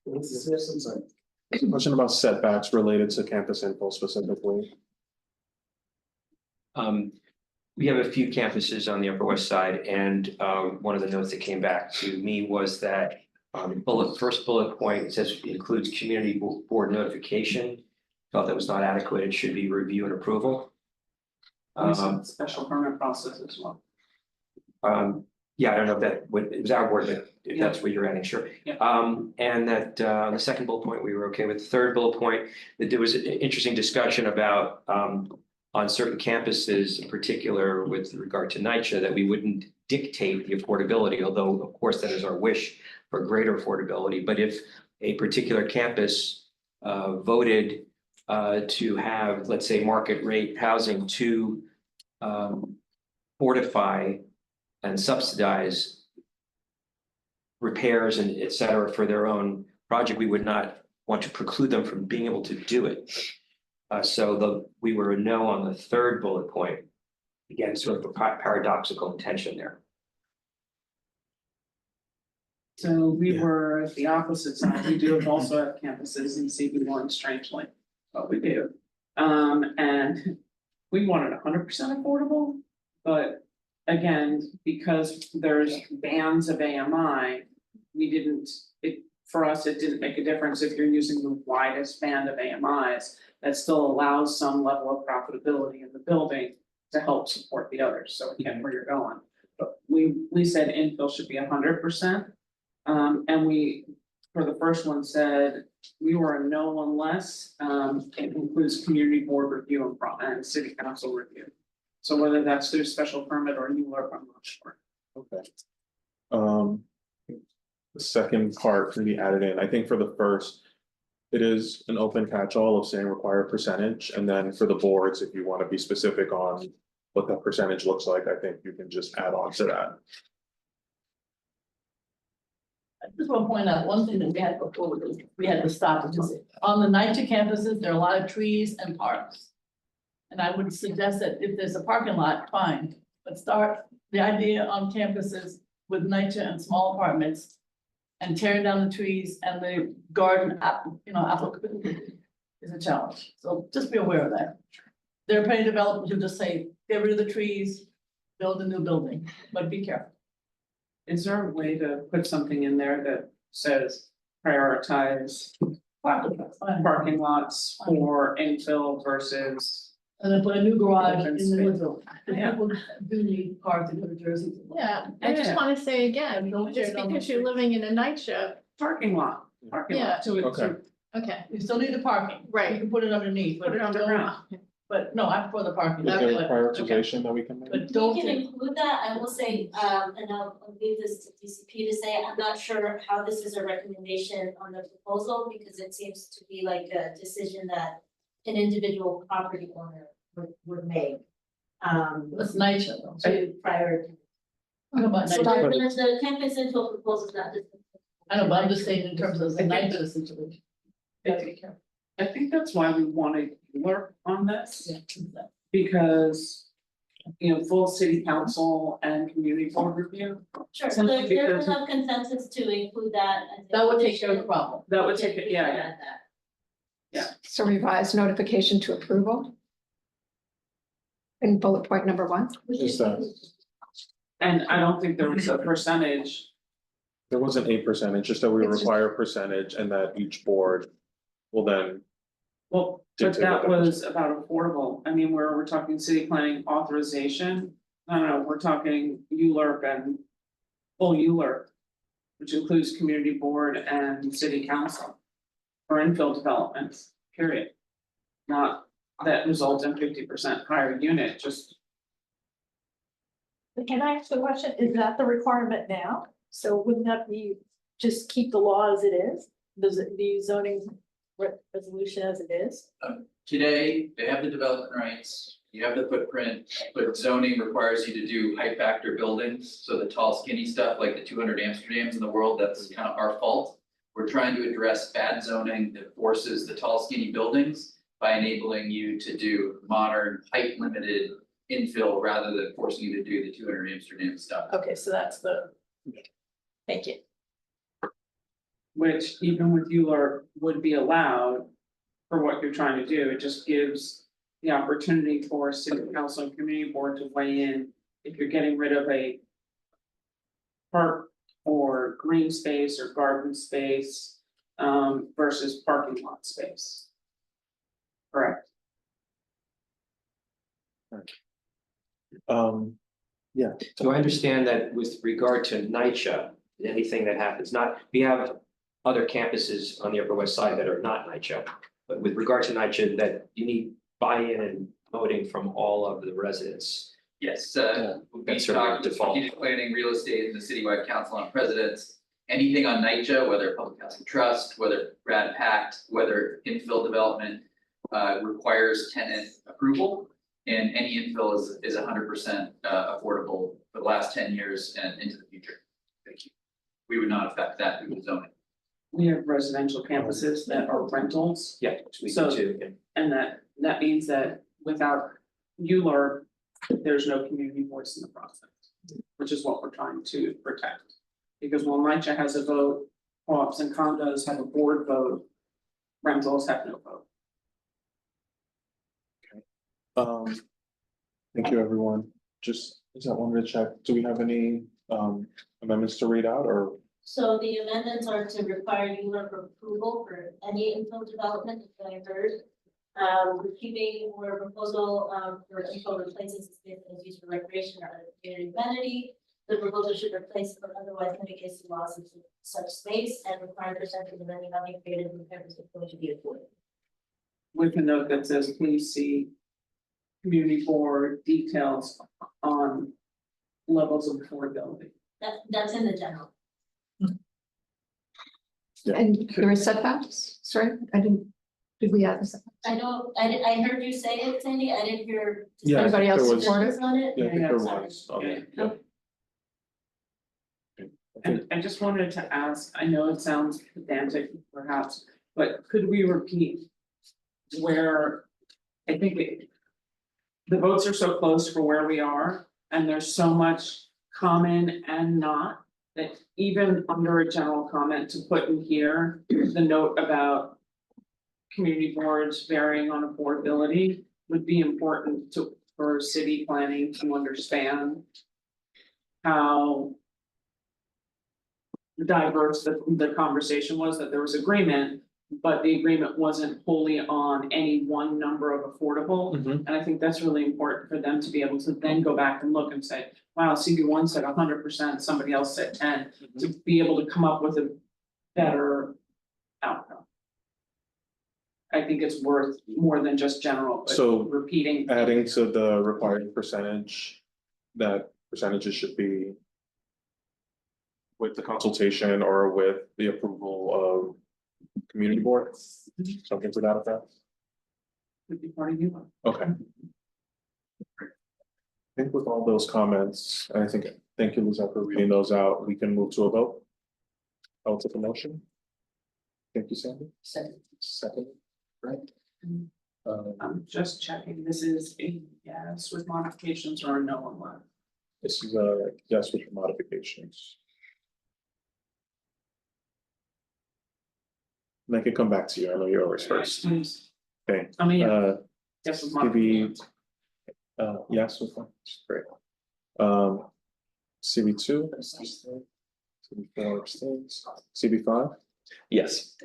Question about setbacks related to campus info specifically. We have a few campuses on the Upper West Side, and one of the notes that came back to me was that first bullet point, it says includes community board notification. Felt that was not adequate, it should be review and approval. Special permit process as well. Yeah, I don't know if that, it was our word, but if that's what you're adding, sure. Yeah. And that, the second bullet point, we were okay with. The third bullet point, that there was an interesting discussion about, on certain campuses, in particular with regard to NYCHA, that we wouldn't dictate the affordability, although of course that is our wish for greater affordability. But if a particular campus voted to have, let's say, market rate housing to fortify and subsidize repairs and et cetera for their own project, we would not want to preclude them from being able to do it. We were a no on the third bullet point. Again, sort of a paradoxical intention there. So we were the opposite side. We do also have campuses in CB1, strangely, but we do. And we wanted 100% affordable, but again, because there's bands of AMI, we didn't, for us, it didn't make a difference if you're using the widest band of AMIs. That still allows some level of profitability in the building to help support the others, so again, where you're going. But we said infill should be 100%. And we, for the first one, said we were a no unless it includes community board review and city council review. So whether that's through special permit or new work, I'm not sure. Okay. The second part can be added in. I think for the first, it is an open catch-all of saying require percentage, and then for the boards, if you want to be specific on what that percentage looks like, I think you can just add on to that. I just want to point out one thing that we had before, we had to stop, which is on the NYCHA campuses, there are a lot of trees and parks. And I would suggest that if there's a parking lot, fine, but start the idea on campuses with NYCHA and small apartments. And tearing down the trees and the garden, applicability is a challenge, so just be aware of that. There are plenty of developers who just say, get rid of the trees, build a new building, but be careful. Is there a way to put something in there that says prioritize parking lots for infill versus? And then put a new garage Open in the space. middle. Yeah. People do need cars to go to Jersey. Yeah, I just Yeah. wanna say again, Don't just tear down because the you're trees. living in a NYCHA, Parking lot. Yeah. To Okay. okay, You still need the parking. Right. You can put it underneath, but Put it underground. But no, I'm for the parking. Is there a but- prioritization that we can make? But We don't. can include that, I will say, and I'll leave this to DCP to say, I'm not sure how this is a recommendation on the proposal, because it seems to be like a decision that an individual property owner would make. It's NYCHA though. Prior to. How about So NYCHA? the campus info proposal is not just. I know, but I'm just saying in terms of the NYCHA situation. Gotta be careful. I think that's why we wanted to work on this, Yeah. because. Full city council and community board review. Sure, so Simply if there's because- enough consensus to include that. as a That would take care of the condition, problem. That would we take can- it, we can yeah, add that. So revise notification to approval. In bullet point number 1. Just that, And I don't think there was a percentage. there wasn't a percentage, just that we It's just- require a percentage and that each board will then. Well, but Dictate that what that was about affordable. I mean, where we're talking city planning authorization. I don't know, we're talking ULURP and full ULURP. Which includes community board and city council. For infill developments, period. Not that result in 50% higher unit, just. can I ask a question, is that the requirement now? So wouldn't that be, just keep the law as it is, the zoning resolution as it is? Today, they have the development rights, you have the footprint, but zoning requires you to do height factor buildings. So the tall skinny stuff like the 200 Amsterdams in the world, that's kind of our fault. We're trying to address bad zoning that forces the tall skinny buildings by enabling you to do modern height limited infill rather than forcing you to do the 200 Amsterdam stuff. Okay, so that's the. Thank you. which even with ULURP would be allowed for what you're trying to do. It just gives the opportunity for city council and community board to weigh in if you're getting rid of a park or green space or garden space versus parking lot space. Correct. Yeah. So I understand that with regard to NYCHA, anything that happens, we have other campuses on the Upper West Side that are not NYCHA. But with regard to NYCHA, that you need buy-in and voting from all of the residents. Yes, we That's sort of talked default. strategic planning, real estate, and the citywide council on presidents. Anything on NYCHA, whether public housing trust, whether Brad Pact, whether infill development, requires tenant approval. And any infill is 100% affordable for the last 10 years and into the future. Thank you. We would not affect that through the zoning. We have residential campuses that are rentals. Yeah, we So- do too. Yeah. And that means that without ULURP, there's no community voice in the process, which is what we're trying to protect. Because while NYCHA has a vote, co-ops and condos have a board vote, rentals have no vote. Thank you, everyone. Just I wanted to check, do we have any amendments to read out or? So the amendments are to require ULURP approval for any infill development, if I heard. We're keeping our proposal for infill replaces space that is used for recreation or other community amenity. The proposal should replace or otherwise mitigate the loss of such space and require percentage of any value created in purpose of going to be afforded. With a note that says, please see community board details on levels of affordability. That's in the general. Yeah. And there are setbacks, sorry, did we add this? I heard you say it, Sandy, I didn't hear. Yeah, I Anybody think else there was- support it? On it? Yeah, I think there Yeah, was. Okay, yeah. And I just wanted to ask, I know it sounds pedantic perhaps, but could we repeat where I think the votes are so close for where we are, and there's so much common and not, that even under a general comment to put in here, the note about community boards varying on affordability would be important for city planning to understand how diverse the conversation was, that there was agreement, but the agreement wasn't wholly on any one number of affordable. Mhm. And I think that's really important for them to be able to then go back and look and say, wow, CB1 said 100%, somebody else said 10, to be able to come up with a better outcome. I think it's worth more than just general, but So, repeating. Adding to the required percentage, that percentages should be with the consultation or with the approval of community board, something to that effect. Would be part of you. Okay. I think with all those comments, and I think, thank you, Lizette, for reading those out, we can move to a vote. I'll take a motion. Thank you, Sandy. Second, right? I'm just checking, this is a yes with modifications or a no on one. This is a yes with modifications. And I can come back to you. I know you're always first. Okay. I mean, yes with CB, modifications. yes with one, great. CB2. CB4 abstains. CB5, Yes.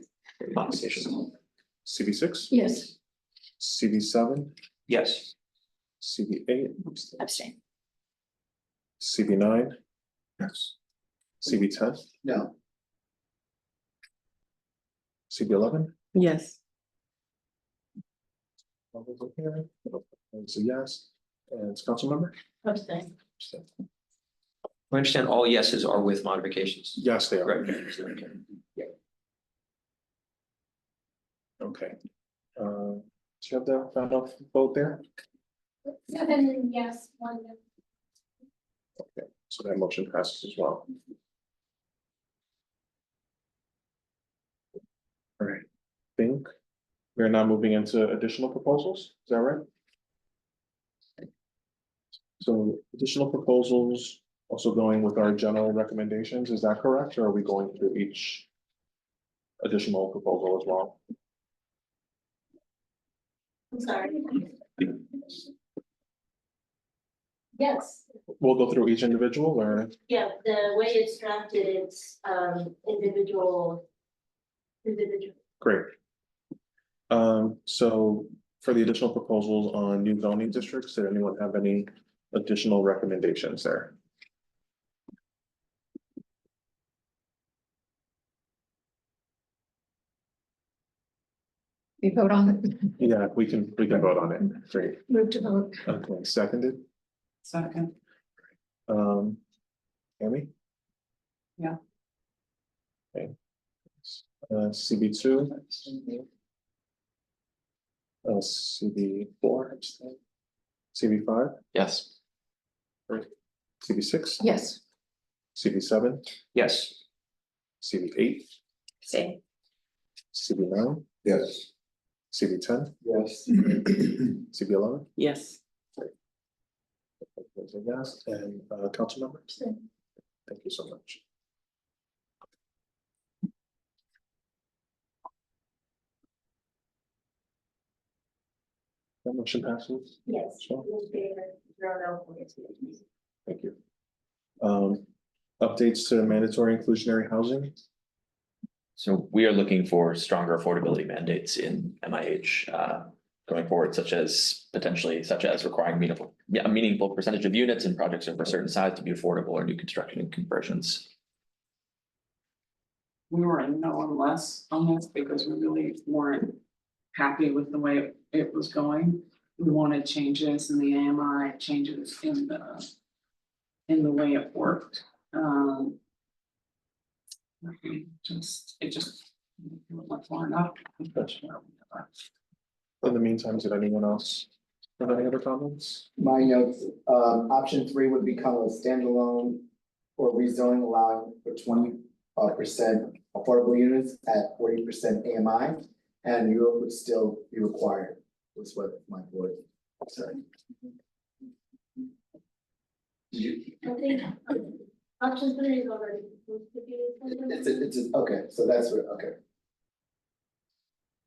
Modifications. CB6, Yes. CB7, Yes. CB8, Abstain. CB9. Yes. CB10, No. CB11. Yes. All those in favor? It's a yes, and it's council member? Abstain. I understand all yeses are with modifications. Yes, they are. Right. Okay. Do you have the final vote there? 7 yes, 1 no. Okay, so that motion passes as well. All right, think we're now moving into additional proposals, is that right? So additional proposals also going with our general recommendations, is that correct, or are we going through each additional proposal as well. I'm sorry. Yes, We'll go through each individual or, yeah, the way it's drafted, it's individual. great. So for the additional proposals on new zoning districts, did anyone have any additional recommendations there? We vote on it, Yeah, we can vote on it. Great. move to vote. Okay, seconded. Second, Amy? Yeah. Okay. CB2. CB4. CB5, Yes. CB6, Yes. CB7, Yes. CB8, Same. CB9, Yes. CB10, Yes. CB11. Yes. Those are yes, and council members. Thank you so much. That motion passes. Yes. Sure. In favor, 0, no, Thank you. Updates to mandatory inclusionary housing. So we are looking for stronger affordability mandates in MIH going forward, such as requiring a meaningful percentage of units and projects of a certain size to be affordable or new construction and conversions. we were in no unless on this because we really weren't happy with the way it was going. We wanted changes in the AMI, changes in the way it worked. It just went far enough. In the meantime, did anyone else have any other comments? My notes, option 3 would become a standalone or rezoning allowing for 20% affordable units at 40% AMI, and Europe would still be required, was what my board said. I think option 3 is already supposed to be. Okay, so that's what, okay.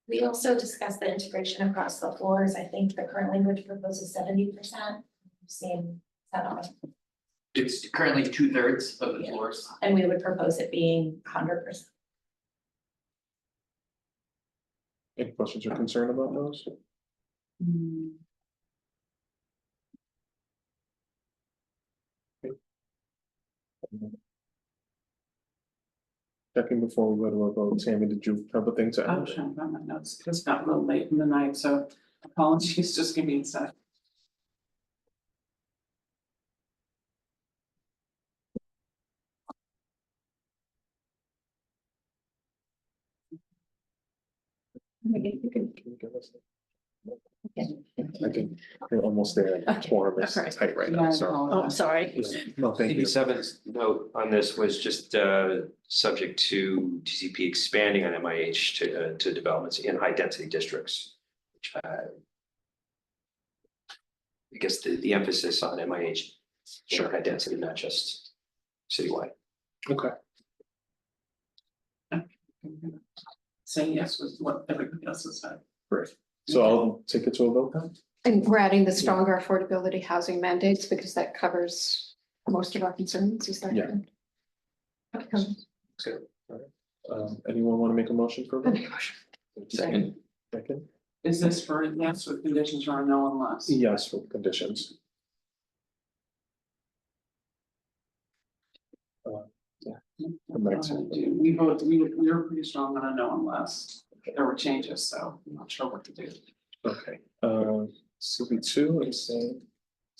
We also discussed the integration across the floors. I think the current language proposes 70%. Same setup, It's currently 2/3 of the Yeah. floors. and we would propose it being 100%. Any questions or concern about those? Checking before we go to a vote, Tammy, did you have a thing to I add? was trying to find my notes. It just got a little late in the night, so apologies, just give me a sec. Can you give us? I think we're almost there. Quorum is Okay. tight right now, so. Oh, sorry. No, thank you. CB7's note on this was just subject to TCP expanding on MIH to developments in high density districts. Which I guess the emphasis on MIH, sure, high density, not just citywide. Okay. Saying yes was what everybody else has said. Great. So I'll take it to a vote then. And we're adding the stronger affordability housing mandates because that covers most of our concerns, is that Yeah. correct? Okay. Anyone want to make a motion for I'll that? make a motion. Second. Second, Is this for yes with conditions or no unless? yes, with conditions. Come back to- We voted, we were pretty strong on a no unless there were changes, so I'm not sure what to do. Okay, CB2 abstain,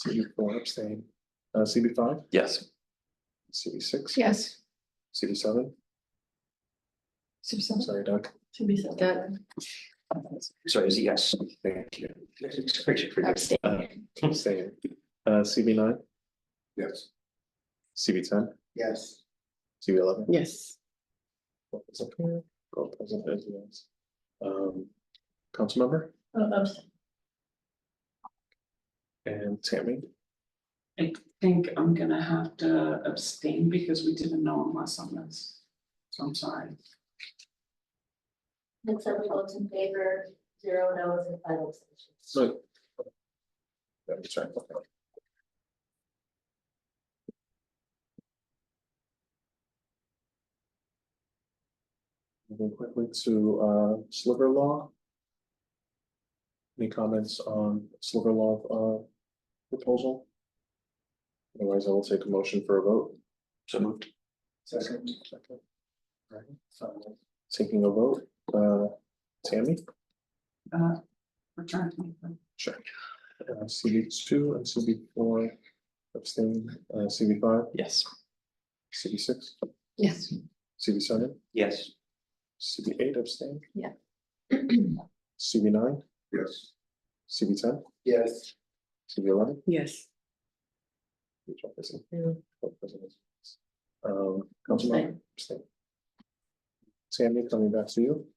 CB4 abstain, CB5, Yes. CB6. Yes. CB7, Susan? sorry, Doug. Doug. So is yes. Thank you. Abstain. Abstain. CB9, Yes. CB10, Yes. CB11. Yes. Vote is up here. Vote present as yes. Councilmember and Tammy. I think I'm gonna have to abstain because we did a no unless on this. So I'm sorry. And so we vote in favor, 0 no's and 5 abstentions. So. That's right, okay. Moving quickly to sliver law. Any comments on sliver law proposal? Otherwise, I will take a motion for a vote. So moved. Second. Second. All right, taking a vote, Tammy? Return to me. Sure. CB2 and CB4 abstain, CB5, Yes. CB6, Yes. CB7, Yes. CB8 abstain. Yeah. CB9, Yes. CB10, Yes. CB11. Yes. Which one is it? Yeah. What president? Councilman, abstain. Tammy, coming back to you.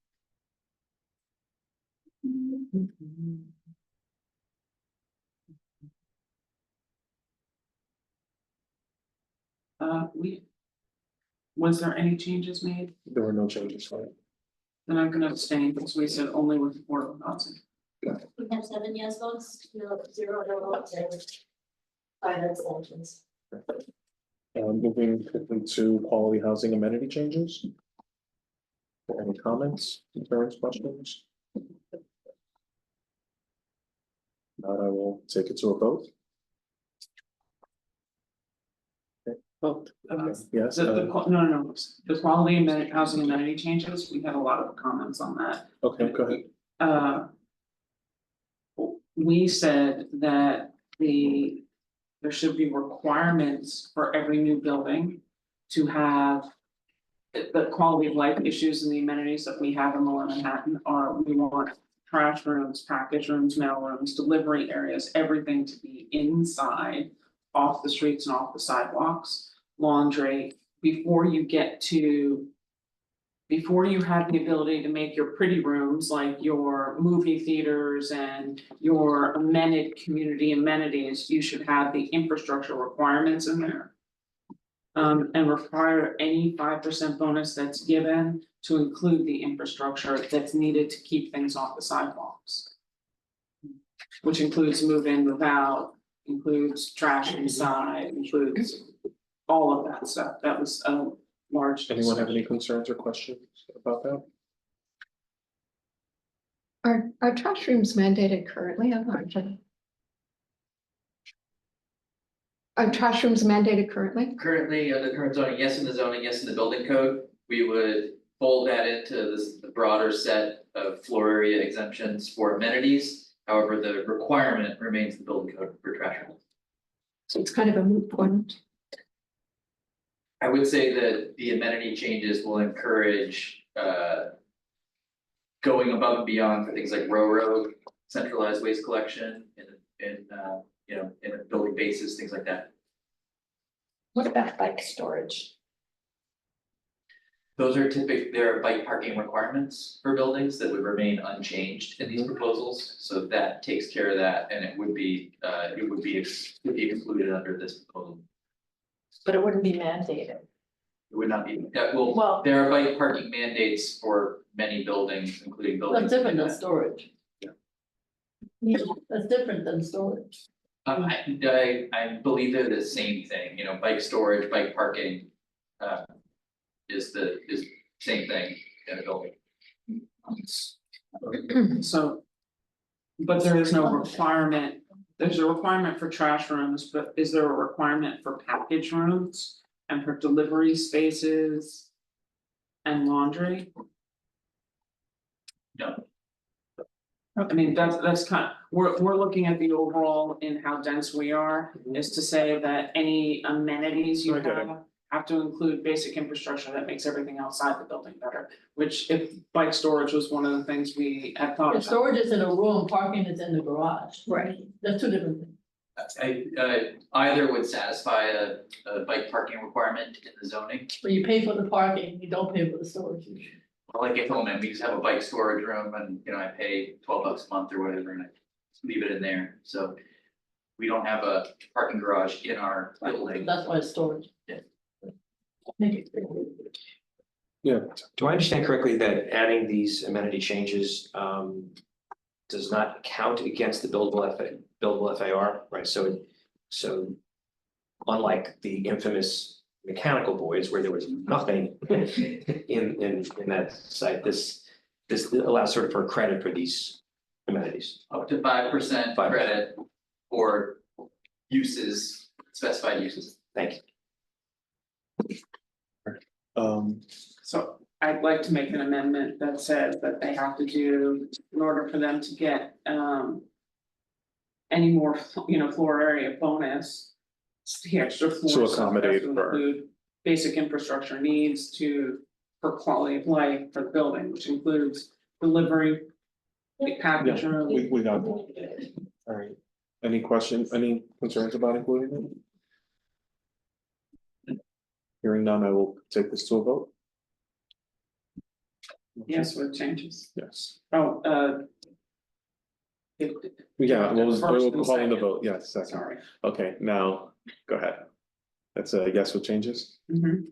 Was there any changes made? There were no changes, right? Then I'm gonna abstain because we said only with affordable housing. We have 7 yes votes, 0 no votes, and 5 abstentions. Moving quickly to quality housing amenity changes. Any comments, concerns, questions? Not, I will take it to a vote. Vote. Yes, No, the quality and housing amenity changes, we had a lot of comments on that. okay, go ahead. We said that there should be requirements for every new building to have. The quality of life issues and the amenities that we have in Lower Manhattan are, we want trash rooms, package rooms, mail rooms, delivery areas, everything to be inside. Off the streets and off the sidewalks, laundry, before you have the ability to make your pretty rooms like your movie theaters and your community amenities, you should have the infrastructure requirements in there. And require any 5% bonus that's given to include the infrastructure that's needed to keep things off the sidewalks. Which includes move in, move out, includes trash inside, includes all of that stuff. That was a large. Anyone have any concerns or questions about that? Are trash rooms mandated currently? I'm not sure. Are trash rooms mandated currently? Currently, the current zoning, yes in the zoning, yes in the building code, we would fold that into the broader set of floor area exemptions for amenities. However, the requirement remains the building code for trash rooms. So it's kind of a moot point. I would say that the amenity changes will encourage going above and beyond for things like row, centralized waste collection in a building basis, things like that. What about bike storage? Those are there are bike parking requirements for buildings that would remain unchanged in these proposals, so that takes care of that, and it would be excluded under this proposal. But it wouldn't be mandated. It would not be, Well- there are bike parking mandates for many buildings, including buildings. That's different than storage. Yeah. That's different than storage. I believe they're the same thing, bike storage, bike parking. Is same thing in a building. So. But there is no requirement, there's a requirement for trash rooms, but is there a requirement for package rooms and for delivery spaces? And laundry? No. I mean, that's kind of, we're looking at the overall in how dense we are, is to say that any amenities you I get it. have to include basic infrastructure that makes everything outside the building better. Which if bike storage was one of the things we had thought If about. storage is in a room, parking is in the garage. Right. That's two different things. Either would satisfy a bike parking requirement in the zoning. But you pay for the parking, you don't pay for the storage. Like at home, we just have a bike storage room and, I pay $12 a month or whatever and I leave it in there, so. We don't have a parking garage in our building. That's why it's storage. Yeah. Make it. Yeah, Do I understand correctly that adding these amenity changes does not count against the buildable FAR, right? So unlike the infamous mechanical voids where there was nothing in that site, this allows sort of for credit for these amenities. Up to 5% credit for uses, specified uses. Thank you. So I'd like to make an amendment that says that they have to do, in order for them to get any more, floor area bonus. The extra floor. To stuff has accommodate to for- include basic infrastructure needs for quality of life for the building, which includes delivery. Package room. we got that. All right. Any questions, any concerns about including it? Hearing none, I will take this to a vote. Yes, with changes. Yes. Oh, Yeah, we'll First and call in the second. vote. Yes, second. sorry. Okay, now, go ahead. That's a yes with changes. Mhm.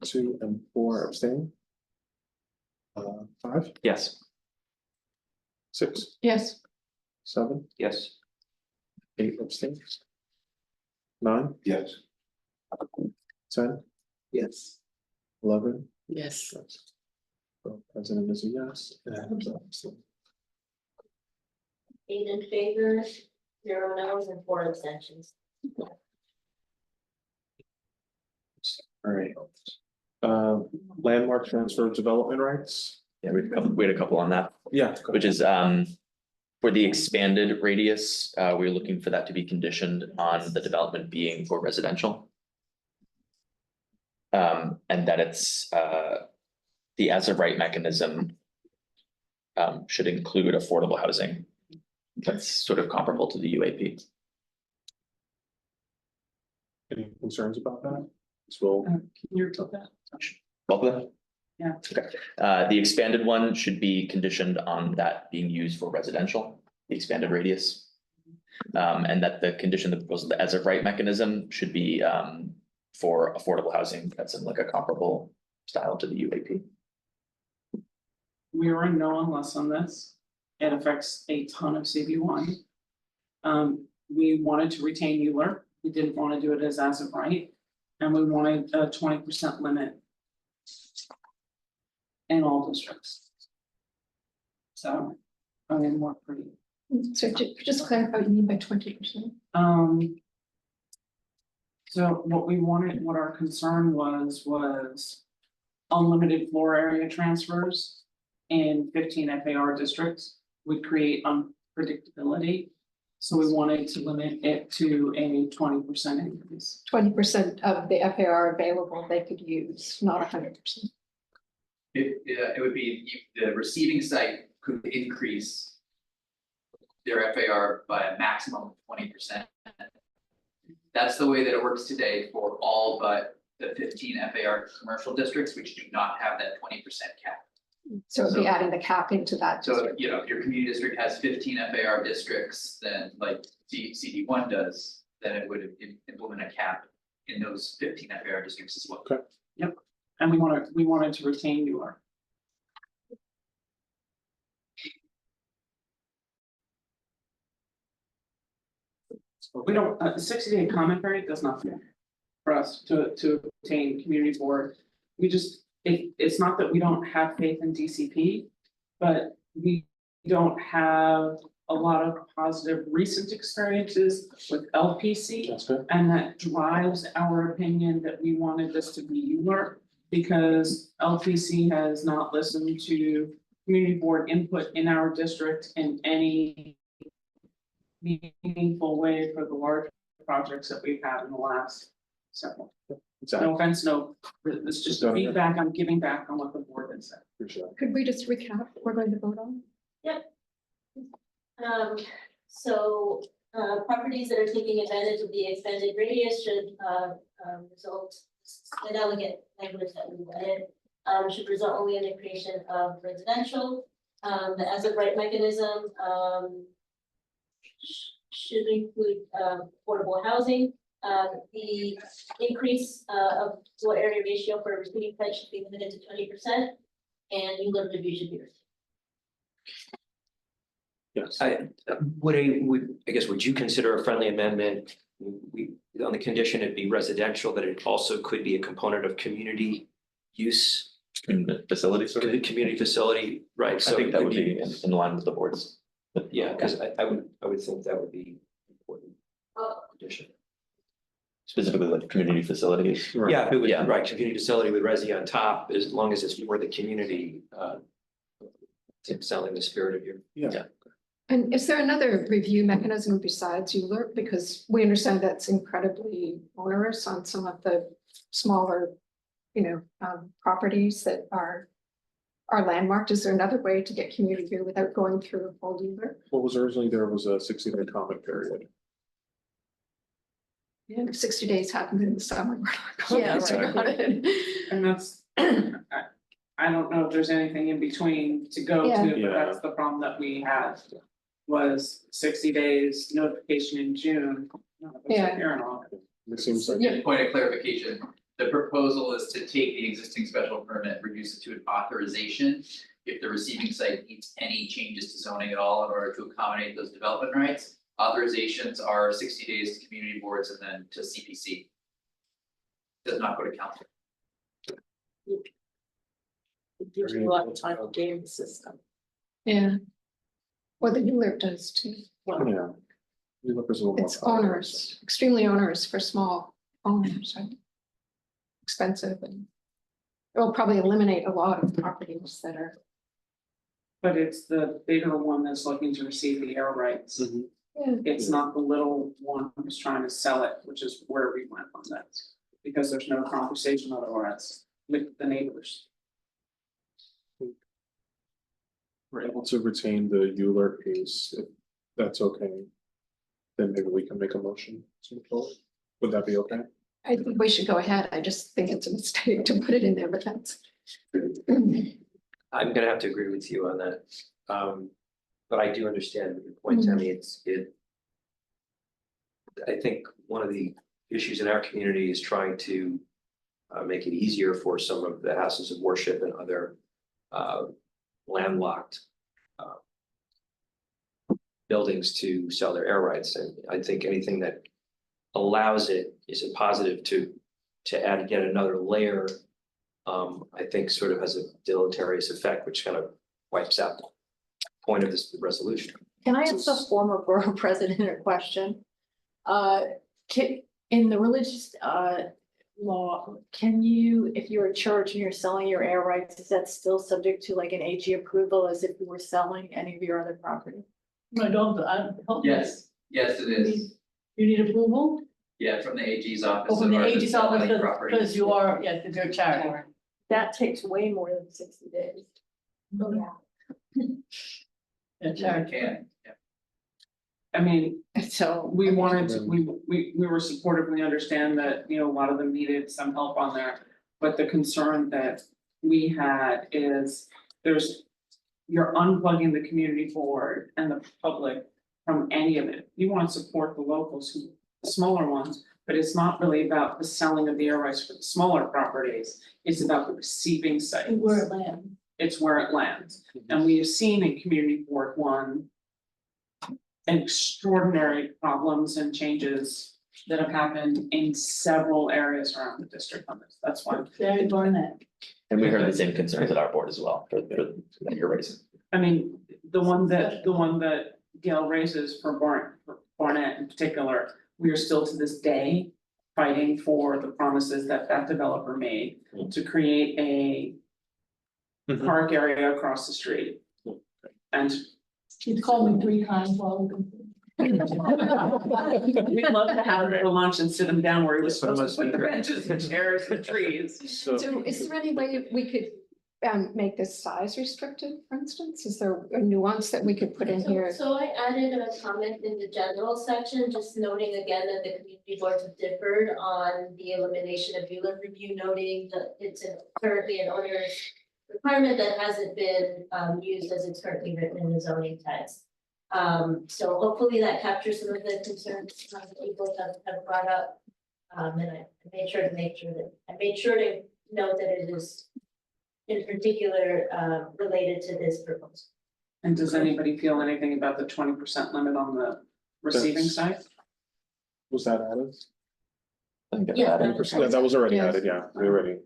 2 and 4 abstain. 5, Yes. 6, Yes, 7, Yes. 8 abstains. 9, Yes. 10, Yes. 11. Yes. So President is a yes. And, 8 in favor, 0 no's and 4 abstentions. All right. Landmark transfer of development rights. Yeah, we had a couple on that, Yeah. which is for the expanded radius, we're looking for that to be conditioned on the development being for residential. And that it's the as of right mechanism should include affordable housing. That's sort of comparable to the UAP. Any concerns about that? So Can you repeat that? Both of them? Yeah. Okay, the expanded one should be conditioned on that being used for residential, the expanded radius. And that the condition, the proposal, the as of right mechanism should be for affordable housing. That's in like a comparable style to the UAP. We were in no unless on this. It affects a ton of CB1. We wanted to retain Euler. We didn't want to do it as of right. And we wanted a 20% limit in all districts. So, I mean, we're pretty. so just clarify what you mean by 20%. So what we wanted, what our concern was unlimited floor area transfers in 15 FAR districts would create unpredictability. So we wanted to limit it to a 20% increase. 20% of the FAR available they could use, not 100%. It would be, the receiving site could increase their FAR by a maximum of 20%. That's the way that it works today for all but the 15 FAR commercial districts, which do not have that 20% cap. So it'd be adding the cap into that. So, if your community district has 15 FAR districts, then like CD1 does, then it would implement a cap in those 15 FAR districts as well. Okay. Yep, and we wanted to retain your. We don't, 60-day comment period does nothing for us to obtain community board. We just, it's not that we don't have faith in DCP, but we don't have a lot of positive recent experiences with LPC. that's good. And that drives our opinion that we wanted this to be ULURP because LPC has not listened to community board input in our district in any meaningful way for the large projects that we've had in the last several. Exactly. No offense, no, it's just feedback, I'm giving back on what the board has said. Appreciate it. Could we just recap what we're going to vote on? So properties that are taking advantage of the expanded radius should result, the delegate language that we read, should result only in the creation of residential. The as of right mechanism should include affordable housing. the increase of floor area ratio for receiving site should be limited to 20%. And ULURP review should be received. Yes. I guess, would you consider a friendly amendment? On the condition it be residential, that it also could be a component of community use, Facilities, sort of. community facility, right? I So think that it would be in line with the board's. Yeah, because I would think that would be important addition. Specifically like community facilities. Yeah, if it was, Yeah. right, community facility with resi on top, as long as it's for the community, it's selling the spirit of your. Yeah. And is there another review mechanism besides ULURP? Because we understand that's incredibly onerous on some of the smaller, properties that are landmarked. Is there another way to get community view without going through a full ULURP? What was originally there was a 60-day comment period. Yeah, 60 days happened in the summer. Yeah, right. And that's, I don't know if there's anything in between to go Yeah. to, but Yeah. that's the problem that we had. Was 60 days notification in June. None of us are Yeah. here in August. It seems like. Yeah. Point of clarification, the proposal is to take the existing special permit, reduce it to an authorization. If the receiving site needs any changes to zoning at all in order to accommodate those development rights, authorizations are 60 days to community boards and then to CPC. Does not go to council. It gives you a lot of time to game the system. Yeah. Well, the ULURP does too. Yeah. ULURP is a little more It's onerous, extremely onerous for small owners, right? Expensive and it will probably eliminate a lot of properties that are. But it's the bigger one that's looking to receive the air rights. Mhm. Yeah. It's not the little one who's trying to sell it, which is where we went on that. Because there's no conversation otherwise with the neighbors. We're able to retain the ULURP piece, if that's okay. Then maybe we can make a motion to move forward. Would that be okay? I think we should go ahead. I just think it's a mistake to put it in there, but that's. I'm gonna have to agree with you on that. But I do understand your point, Tammy. I think one of the issues in our community is trying to make it easier for some of the houses of worship and other landlocked buildings to sell their air rights. And I think anything that allows it is a positive to add yet another layer. I think sort of has a deleterious effect, which kind of wipes out the point of this resolution. Can I ask the former borough president a question? In the religious law, can you, if you're a church and you're selling your air rights, is that still subject to like an AG approval as if you were selling any of your other property? I don't, Yes, yes, it is. You need approval? Yeah, from the AG's office. Or from in the order to AG's sell office, any property. because you are, yes, if you're a charity. That takes way more than 60 days. Yeah, charity. Can, yeah. I mean, So we wanted to, we were supportive, we understand that, a lot of them needed some help on there. But the concern that we had is you're unplugging the community board and the public from any of it. You want to support the locals, the smaller ones, but it's not really about the selling of the air rights for the smaller properties. It's about the receiving sites. Where it lands. It's where it lands. And we have seen in community board one extraordinary problems and changes that have happened in several areas around the district on this. That's why. Very Barnett. And we heard the same concerns at our board as well for that you're raising. I mean, the one that Gail raises for Barnett in particular, we are still to this day fighting for the promises that developer made to create a park area across the street. And He's called me 3 times while we'd love to have him for lunch and sit him down where he was supposed to put the benches and chairs and trees. So is there any way we could make this size restricted, for instance? Is there a nuance that we could put in here? So I added a comment in the general section, just noting again that the community boards have differed on the elimination of ULURP review, noting that it's currently an onerous requirement that hasn't been used as it's currently written in the zoning text. So hopefully that captures some of the concerns that people have brought up. And I made sure to note that it is in particular, related to this proposal. And does anybody feel anything about the 20% limit on the receiving side? Was that added? I think Yeah, Yeah, that was already Yes. added, yeah, we already.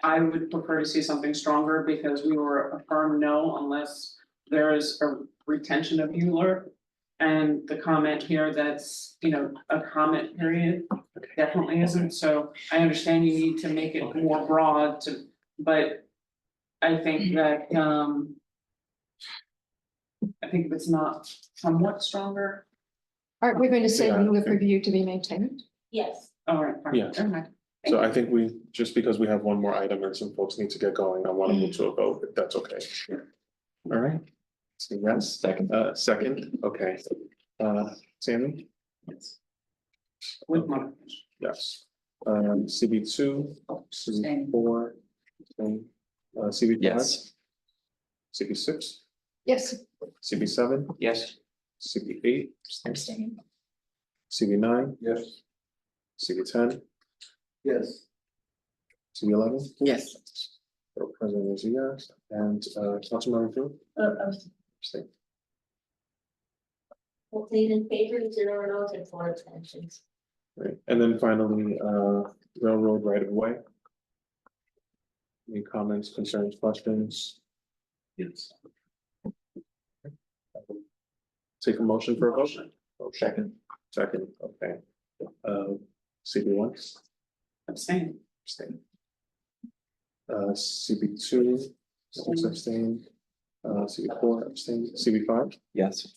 I would prefer to see something stronger because we were a firm no unless there is a retention of ULURP. And the comment here that's, a comment period definitely isn't, so I understand you need to make it more broad but I think that, I think if it's not somewhat stronger, Aren't we going to say Yeah. ULURP review to be maintained? Yes. all right, fine, Yes. never mind. So I think just because we have one more item and some folks need to get going, I want to move to a vote, if that's okay. All right. So yes, second, okay. Sammy? Yes. With my. Yes. CB2, CB4, CB5? Yes. CB6, Yes. CB7, Yes. CB8, Abstain. CB9, Yes. CB10, Yes. CB11. Yes. President is a yes, and Councilmember Drew? Abstain. 14 in favor, 0 noes, and 4 abstentions. Right, and then finally, railroad right of way. Any comments, concerns, questions? Yes. Take a motion for a vote. Second. Second, okay. CB1, Abstain. abstain. CB2, abstain. CB4, abstain. CB5, Yes.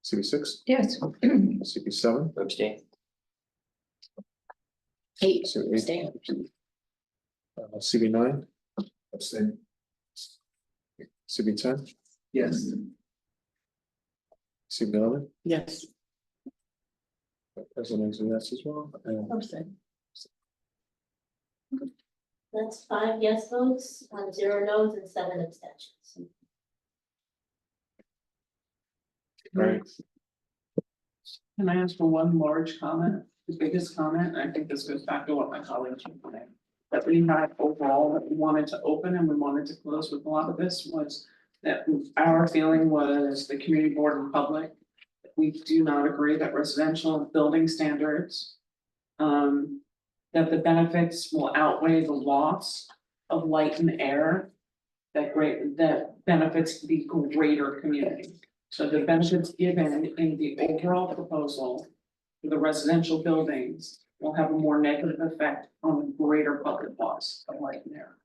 CB6, Yes. CB7, Abstain. 8. CB8, Abstain. CB9, Abstain. CB10, Yes. CB11. Yes. President is a yes as well, and That's 5 yes votes, 0 noes, and 7 abstentions. right, Can I ask for one large comment, the biggest comment, and I think this goes back to what my colleagues were saying. That we had overall, that we wanted to open and we wanted to close with a lot of this was that our feeling was the community board and public. We do not agree that residential building standards. That the benefits will outweigh the loss of light and air. That benefits the greater community. So the benefits given in the overall proposal for the residential buildings will have a more negative effect on the greater public loss of light and air.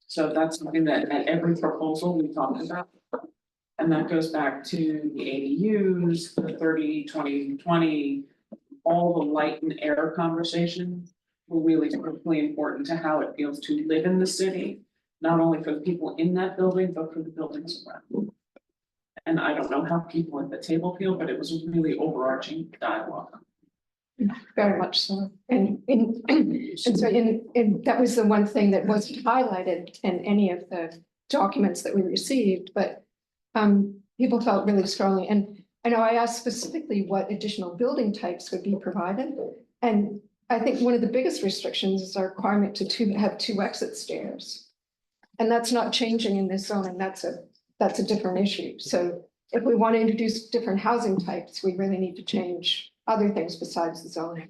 So that's something that at every proposal we talked about. And that goes back to the ADUs, the 30-20-20, all the light and air conversation were really critically important to how it feels to live in the city, not only for the people in that building, but for the buildings around. And I don't know how people at the table feel, but it was a really overarching dialogue. Very much so. And that was the one thing that wasn't highlighted in any of the documents that we received, but people felt really strongly. And I know I asked specifically what additional building types would be provided. And I think one of the biggest restrictions is our requirement to have 2 exit stairs. And that's not changing in this zone, and that's a different issue. So if we want to introduce different housing types, we really need to change other things besides the zoning.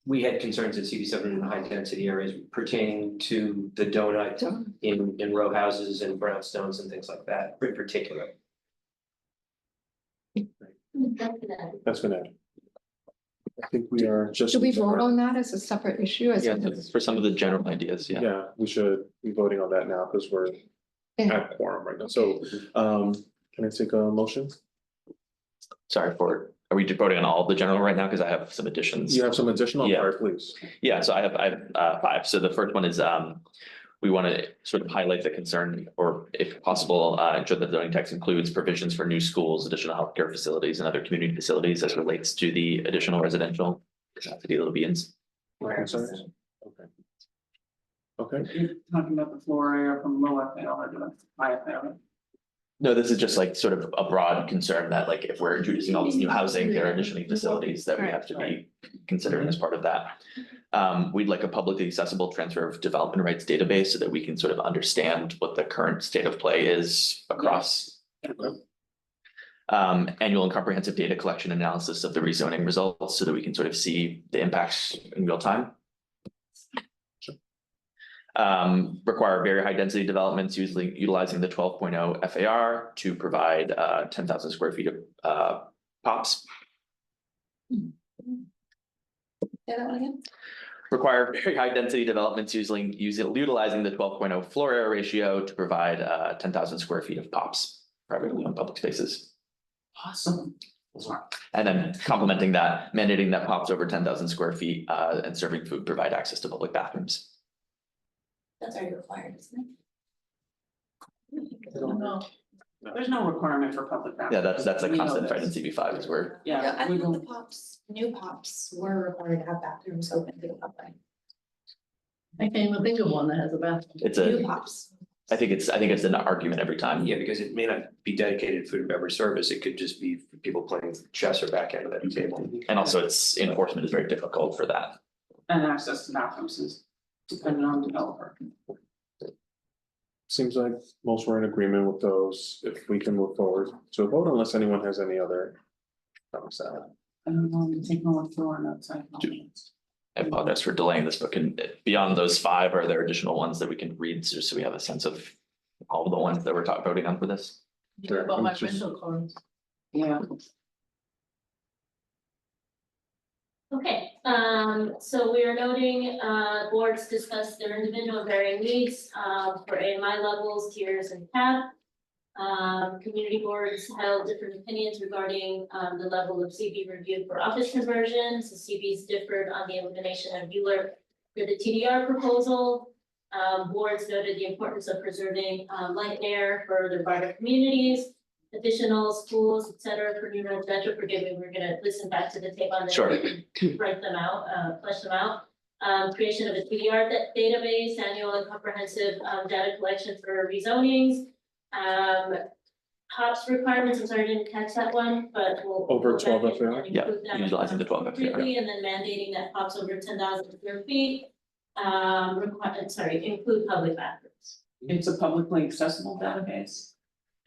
We had concerns at CB7 in high density areas pertaining to the donut in row houses and brownstones and things like that, in particular. that's been it. I think we are just. Should we vote on that as a separate issue? Yeah, for some of the general ideas, yeah. Yeah, we should be voting on that now because we're at quorum right now. So, can I take a motion? Sorry are we voting on all of the general right now? Because I have some additions. You have some additional, Yeah. part, please. Yeah, so I have 5. So the first one is, we want to sort of highlight the concern, or if possible, ensure that the zoning text includes provisions for new schools, additional healthcare facilities, and other community facilities as relates to the additional residential capacity that will be in. Concerns? Okay. Okay, You're talking about the floor area from low FAR to high FAR. No, this is just like sort of a broad concern that like if we're introducing all this new housing, there are additional facilities that we have to be considering as part of that. We'd like a publicly accessible transfer of development rights database so that we can sort of understand what the current state of play is across. Annual and comprehensive data collection analysis of the rezoning results so that we can sort of see the impacts in real time. Require very high density developments usually utilizing the 12.0 FAR to provide 10,000 square feet of POPs. Say that one again? Require very high density developments utilizing the 12.0 floor area ratio to provide 10,000 square feet of POPs, privately owned public spaces. Awesome. And then complementing that, mandating that POPs over 10,000 square feet and serving food provide access to public bathrooms. That's already required, isn't it? No, there's no requirement for public bathrooms. Yeah, that's a We know constant thread in this. CB5 is where. Yeah, I we thought the don't, pops, new pops were required to have bathrooms open to the public. I can't even think of one that has a bathroom. It's New pops. I think it's an argument every time. Yeah, because it may not be dedicated food and beverage service, it could just be for people playing chess or back end of that table. And also its enforcement is very difficult for that. and access to bathrooms is dependent on developer. Seems like most were in agreement with those, if we can move forward to a vote unless anyone has any other. Comments. Take no through our notes. I apologize for delaying this, but can, beyond those five, are there additional ones that we can read just so we have a sense of all of the ones that we're voting on for this? Yeah, about my rental cars. Yeah. Okay, so we are noting, boards discuss their individual and varying needs, for AMI levels, tiers and cap. Community boards held different opinions regarding, the level of CB review for office conversions. The CBs differed on the elimination of ULURP for the TDR proposal. Boards noted the importance of preserving, light and air for the broader communities. Additional schools, et cetera, for new residential, forgive me, we're gonna listen back to the tape on this. Sure. Write them out, flesh them out. Creation of a TDR database, annual and comprehensive, data collection for rezonings. HOPS requirements, I'm sorry, I didn't catch that one, but we'll. Over go back 12 and- FAR? and Yeah, include that, utilizing the 12 FAR, yeah. appropriately, and then mandating that POPs over 10,000 square feet. Include public bathrooms. It's a publicly accessible database.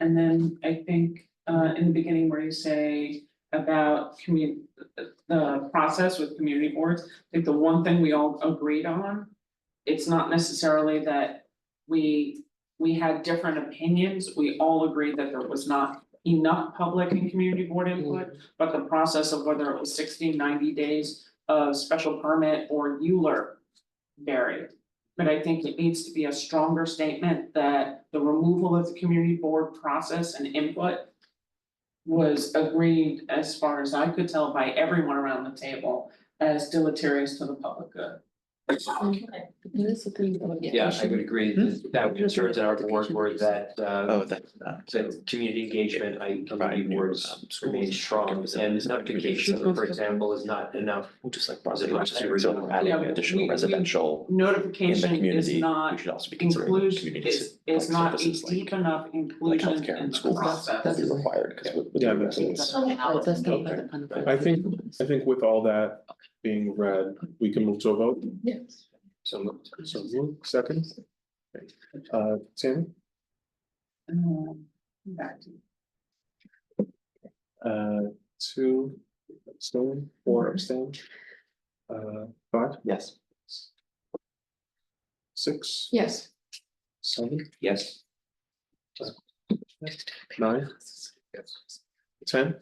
And then I think in the beginning where you say about the process with community boards, I think the one thing we all agreed on. It's not necessarily that we had different opinions, we all agreed that there was not enough public and community board input. But the process of whether it was 60, 90 days of special permit or ULURP varied. But I think it needs to be a stronger statement that the removal of the community board process and input was agreed, as far as I could tell, by everyone around the table as deleterious to the public good. Yeah, I would agree that concerns in our board were that that community engagement, community boards remain strong, and notification, for example, is not enough. Just like adding additional residential. Notification is community, not we should also be considering the inclusion, community is not a services like- deep enough Like inclusion healthcare in and the schools, process. that'd be required, because with. Yeah, makes sense. I think with all that being read, we can move to a vote. Yes. So move, second. Tammy, Back to 2 abstain, 4 abstain. 5, Yes. 6, Yes. 7, Yes. 9, 10.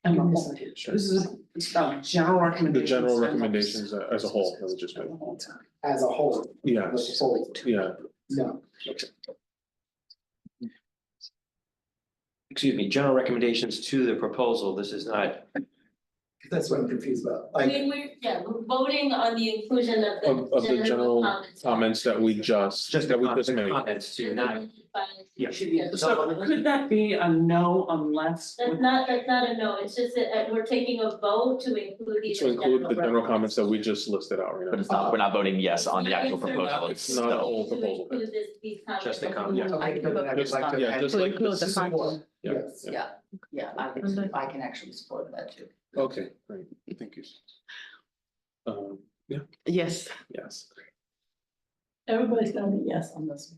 and this is about general The recommendations. general recommendations as a whole, let me just make. As a whole. Yeah, as a whole, yeah, no. Excuse me, general recommendations to the proposal, this is not That's what I'm confused about. We're voting on the inclusion Of the general comments that we just made. Comments too, not. Yeah. So could that be a no unless? That's not a no, it's just that we're taking a vote to include these. To include the general comments that we just listed out right But now. it's not, we're not voting yes on the actual proposal, it's Not the no. whole To proposal. include these comments. Just the Yeah. I can put that, I'd like to. Yeah, just To like. include the this- content. Yeah. Yes. Yeah, I can actually support that too. Okay, great, thank you. Yeah, Yes. yes. Everybody's gonna be yes on this.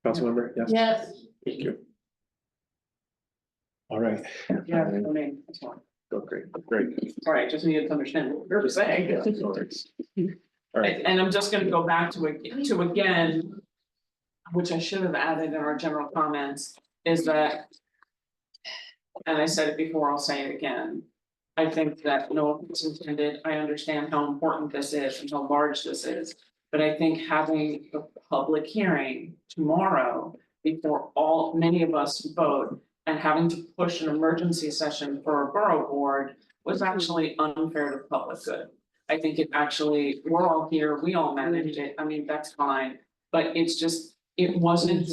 Councilmember, yes? Yes. Thank you. All right. Yeah, I mean, that's fine. Go great. All right, just needed to understand what you're saying. All right, And I'm just gonna go back to again, which I should have added in our general comments, is that. And I said it before, I'll say it again. I think that no offense intended, I understand how important this is and how large this is. But I think having a public hearing tomorrow before many of us vote. And having to push an emergency session for a borough board was actually unfair to public good. I think it actually, we're all here, we all managed it, I mean, that's fine, but it's just, it wasn't.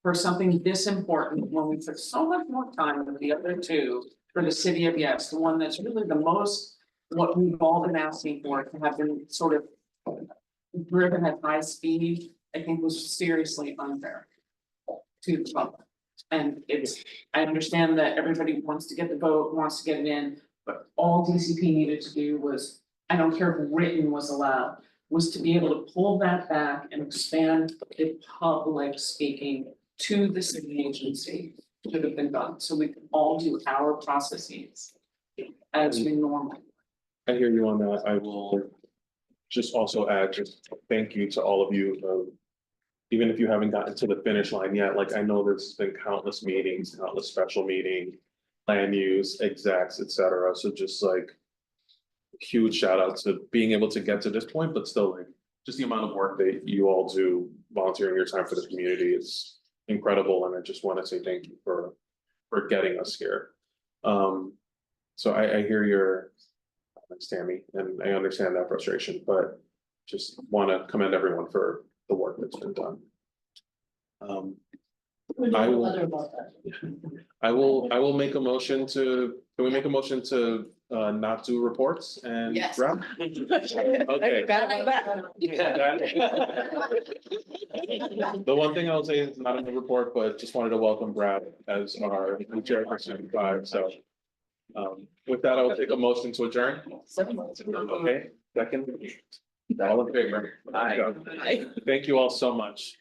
For something this important, when we took so much more time than the other two, for the city of Yes, the one that's really the most. What we've all been asking for to have been sort of driven at high speed, I think was seriously unfair. To the public. And I understand that everybody wants to get the vote, wants to get it in, but all DCP needed to do was, I don't care if written was allowed, was to be able to pull that back and expand the public speaking to the city agency. Should have been done, so we can all do our processes as we normally. I hear you on that. I will just also add, just thank you to all of you. Even if you haven't gotten to the finish line yet, like I know there's been countless meetings, countless special meeting, plan use, execs, et cetera. So just like huge shout out to being able to get to this point, but still like just the amount of work that you all do volunteering your time for the community is incredible. And I just want to say thank you for getting us here. So I hear your comments, Tammy, and I understand that frustration, but just want to commend everyone for the work that's been done. I will make a motion to, can we make a motion to not do reports and Yes. wrap? Okay. The one thing I'll say is not in the report, but just wanted to welcome Brad as our new chairperson 5, so. With that, I will take a motion to adjourn. Okay, second. All in favor? Aye. Thank you all so much.